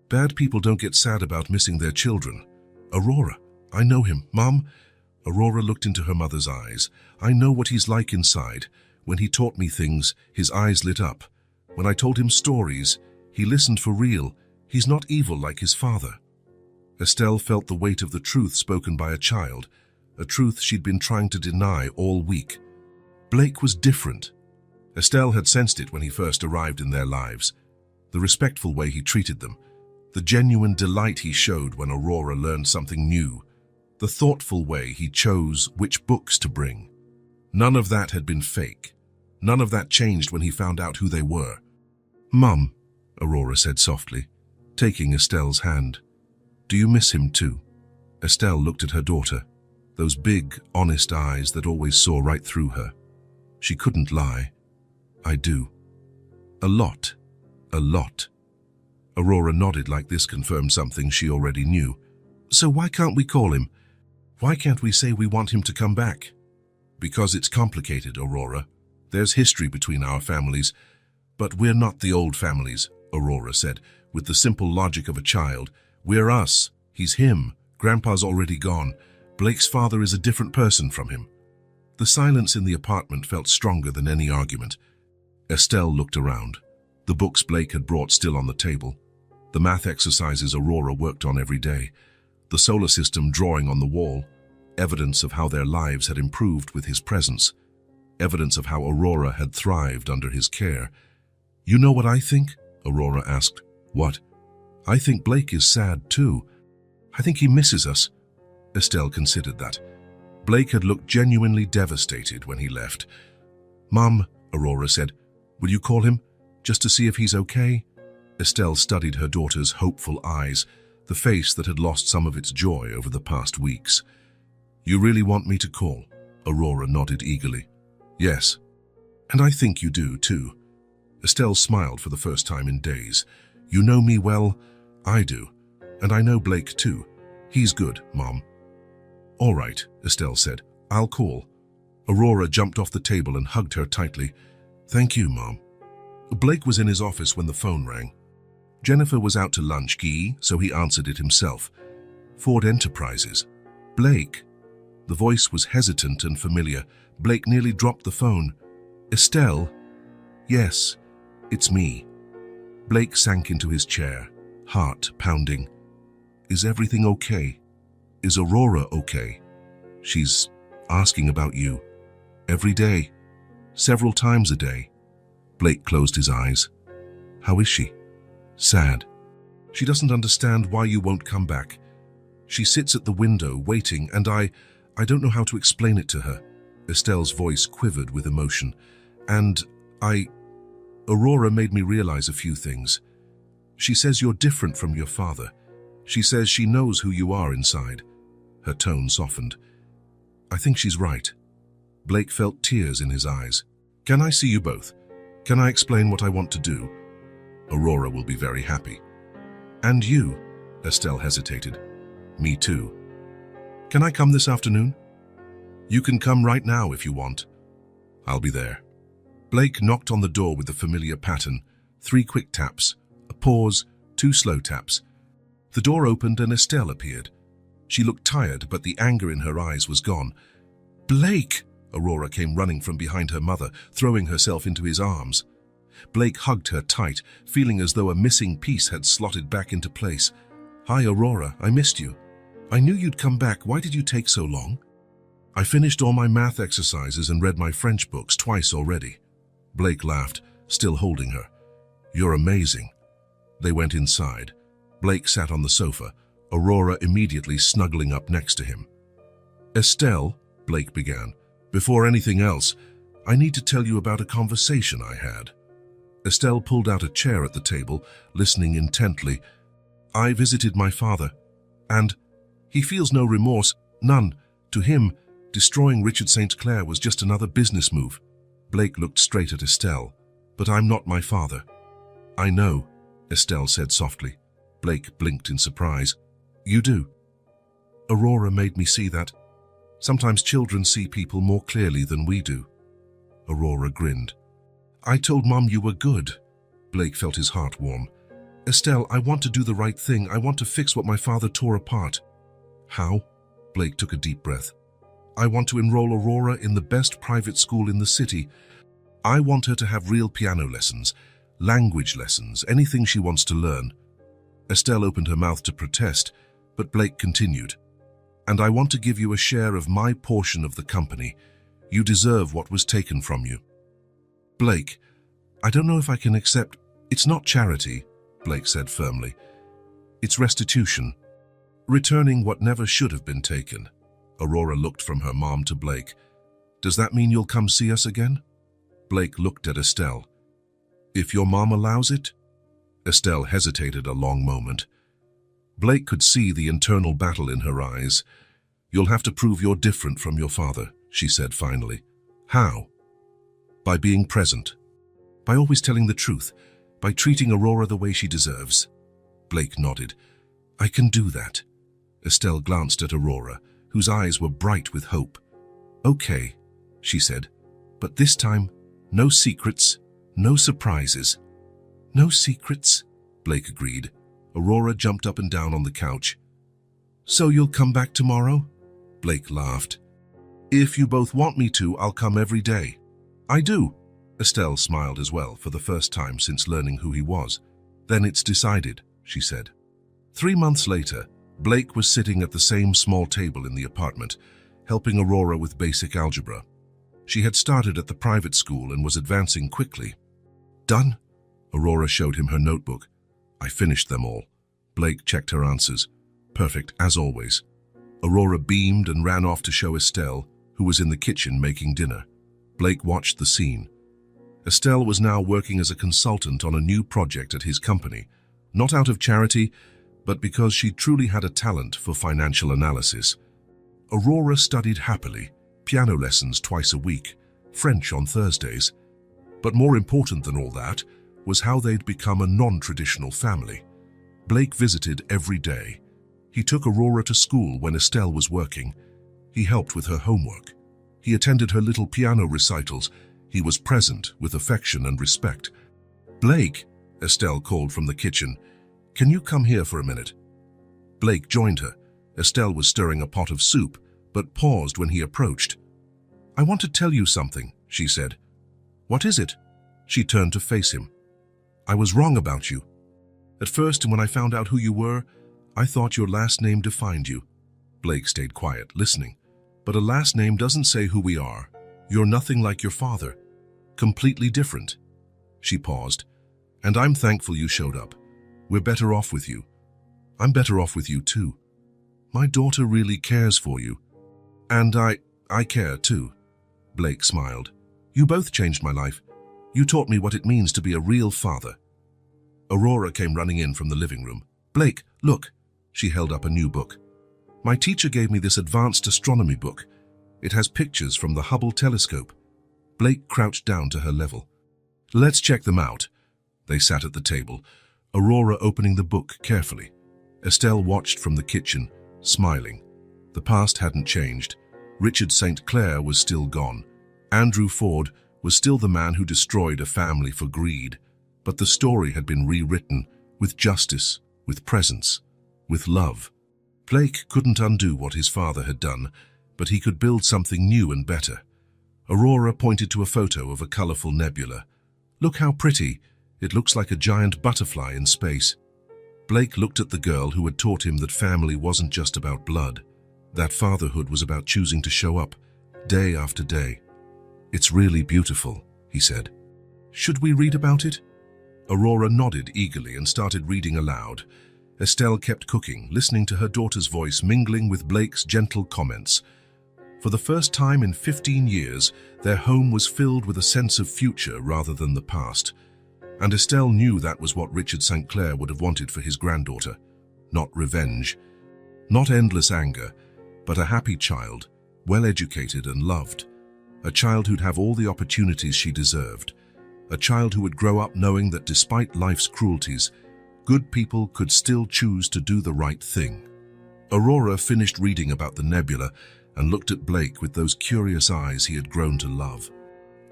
Bad people don't get sad about missing their children. Aurora, I know him, Mom." Aurora looked into her mother's eyes. "I know what he's like inside. When he taught me things, his eyes lit up. When I told him stories, he listened for real. He's not evil like his father." Estelle felt the weight of the truth spoken by a child, a truth she'd been trying to deny all week. Blake was different. Estelle had sensed it when he first arrived in their lives. The respectful way he treated them, the genuine delight he showed when Aurora learned something new, the thoughtful way he chose which books to bring. None of that had been fake. None of that changed when he found out who they were. "Mum," Aurora said softly, taking Estelle's hand, "do you miss him too?" Estelle looked at her daughter, those big, honest eyes that always saw right through her. She couldn't lie. "I do. A lot. A lot." Aurora nodded like this confirmed something she already knew. "So why can't we call him? Why can't we say we want him to come back?" "Because it's complicated, Aurora. There's history between our families, but we're not the old families," Aurora said, with the simple logic of a child. "We're us. He's him. Grandpa's already gone. Blake's father is a different person from him." The silence in the apartment felt stronger than any argument. Estelle looked around. The books Blake had brought still on the table. The math exercises Aurora worked on every day. The solar system drawing on the wall. Evidence of how their lives had improved with his presence. Evidence of how Aurora had thrived under his care. "You know what I think?" Aurora asked. "What?" "I think Blake is sad too. I think he misses us." Estelle considered that. Blake had looked genuinely devastated when he left. "Mom," Aurora said, "will you call him, just to see if he's okay?" Estelle studied her daughter's hopeful eyes, the face that had lost some of its joy over the past weeks. "You really want me to call?" Aurora nodded eagerly. "Yes. And I think you do, too." Estelle smiled for the first time in days. "You know me well." "I do. And I know Blake, too. He's good, Mom." "All right," Estelle said. "I'll call." Aurora jumped off the table and hugged her tightly. "Thank you, Mom." Blake was in his office when the phone rang. Jennifer was out to lunch, so he answered it himself. "Ford Enterprises." "Blake." The voice was hesitant and familiar. Blake nearly dropped the phone. "Estelle?" "Yes, it's me." Blake sank into his chair, heart pounding. "Is everything okay? Is Aurora okay? She's asking about you. Every day. Several times a day." Blake closed his eyes. "How is she?" "Sad. She doesn't understand why you won't come back. She sits at the window waiting, and I don't know how to explain it to her." Estelle's voice quivered with emotion. "And Aurora made me realize a few things. She says you're different from your father. She says she knows who you are inside." Her tone softened. "I think she's right." Blake felt tears in his eyes. "Can I see you both? Can I explain what I want to do? Aurora will be very happy." "And you?" Estelle hesitated. "Me too." "Can I come this afternoon?" "You can come right now if you want." "I'll be there." Blake knocked on the door with the familiar pattern. 3 quick taps, a pause, 2 slow taps. The door opened and Estelle appeared. She looked tired, but the anger in her eyes was gone. "Blake!" Aurora came running from behind her mother, throwing herself into his arms. Blake hugged her tight, feeling as though a missing piece had slotted back into place. "Hi, Aurora, I missed you. I knew you'd come back. Why did you take so long?" "I finished all my math exercises and read my French books twice already." Blake laughed, still holding her. "You're amazing." They went inside. Blake sat on the sofa, Aurora immediately snuggling up next to him. "Estelle," Blake began, "before anything else, I need to tell you about a conversation I had." Estelle pulled out a chair at the table, listening intently. "I visited my father, and he feels no remorse, none. To him, destroying Richard St. Clair was just another business move." Blake looked straight at Estelle. "But I'm not my father." "I know," Estelle said softly. Blake blinked in surprise. "You do?" "Aurora made me see that. Sometimes children see people more clearly than we do." Aurora grinned. "I told Mom you were good." Blake felt his heart warm. "Estelle, I want to do the right thing. I want to fix what my father tore apart." "How?" Blake took a deep breath. "I want to enroll Aurora in the best private school in the city. I want her to have real piano lessons, language lessons, anything she wants to learn." Estelle opened her mouth to protest, but Blake continued. "And I want to give you a share of my portion of the company. You deserve what was taken from you." "Blake, I don't know if I can accept—" "It's not charity," Blake said firmly. "It's restitution. Returning what never should have been taken." Aurora looked from her mom to Blake. "Does that mean you'll come see us again?" Blake looked at Estelle. "If your mom allows it?" Estelle hesitated a long moment. Blake could see the internal battle in her eyes. "You'll have to prove you're different from your father," she said finally. "How?" "By being present. By always telling the truth. By treating Aurora the way she deserves." Blake nodded. "I can do that." Estelle glanced at Aurora, whose eyes were bright with hope. "Okay," she said. "But this time, no secrets, no surprises." "No secrets," Blake agreed. Aurora jumped up and down on the couch. "So you'll come back tomorrow?" Blake laughed. "If you both want me to, I'll come every day." "I do." Estelle smiled as well, for the first time since learning who he was. "Then it's decided," she said. 3 months later, Blake was sitting at the same small table in the apartment, helping Aurora with basic algebra. She had started at the private school and was advancing quickly. "Done?" Aurora showed him her notebook. "I finished them all." Blake checked her answers. "Perfect, as always." Aurora beamed and ran off to show Estelle, who was in the kitchen making dinner. Blake watched the scene. Estelle was now working as a consultant on a new project at his company, not out of charity, but because she truly had a talent for financial analysis. Aurora studied happily, piano lessons twice a week, French on Thursdays. But more important than all that was how they'd become a non-traditional family. Blake visited every day. He took Aurora to school when Estelle was working. He helped with her homework. He attended her little piano recitals. He was present with affection and respect. "Blake," Estelle called from the kitchen, "can you come here for a minute?" Blake joined her. Estelle was stirring a pot of soup, but paused when he approached. "I want to tell you something," she said. "What is it?" She turned to face him. "I was wrong about you. At first, when I found out who you were, I thought your last name defined you." Blake stayed quiet, listening. "But a last name doesn't say who we are. You're nothing like your father. Completely different." She paused. "And I'm thankful you showed up. We're better off with you. I'm better off with you too. My daughter really cares for you. And I care too." Blake smiled. "You both changed my life. You taught me what it means to be a real father." Aurora came running in from the living room. "Blake, look." She held up a new book. "My teacher gave me this advanced astronomy book. It has pictures from the Hubble telescope." Blake crouched down to her level. "Let's check them out." They sat at the table, Aurora opening the book carefully. Estelle watched from the kitchen, smiling. The past hadn't changed. Richard St. Clair was still gone. Andrew Ford was still the man who destroyed a family for greed. But the story had been rewritten with justice, with presence, with love. Blake couldn't undo what his father had done, but he could build something new and better. Aurora pointed to a photo of a colorful nebula. "Look how pretty. It looks like a giant butterfly in space." Blake looked at the girl who had taught him that family wasn't just about blood, that fatherhood was about choosing to show up, day after day. "It's really beautiful," he said. "Should we read about it?" Aurora nodded eagerly and started reading aloud. Estelle kept cooking, listening to her daughter's voice mingling with Blake's gentle comments. For the first time in 15 years, their home was filled with a sense of future rather than the past. And Estelle knew that was what Richard St. Clair would have wanted for his granddaughter. Not revenge, not endless anger, but a happy child, well-educated and loved. A child who'd have all the opportunities she deserved. A child who would grow up knowing that despite life's cruelties, good people could still choose to do the right thing. Aurora finished reading about the nebula and looked at Blake with those curious eyes he had grown to love.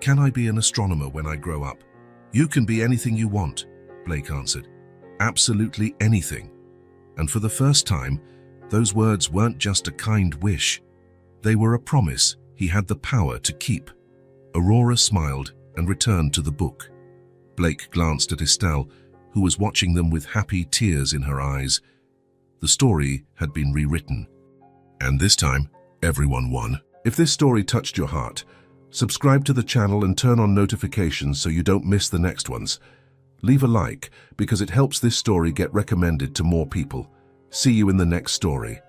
"Can I be an astronomer when I grow up?" "You can be anything you want," Blake answered. "Absolutely anything." And for the first time, those words weren't just a kind wish. They were a promise he had the power to keep. Aurora smiled and returned to the book. Blake glanced at Estelle, who was watching them with happy tears in her eyes. The story had been rewritten. And this time, everyone won. If this story touched your heart, subscribe to the channel and turn on notifications so you don't miss the next ones. Leave a like because it helps this story get recommended to more people. See you in the next story.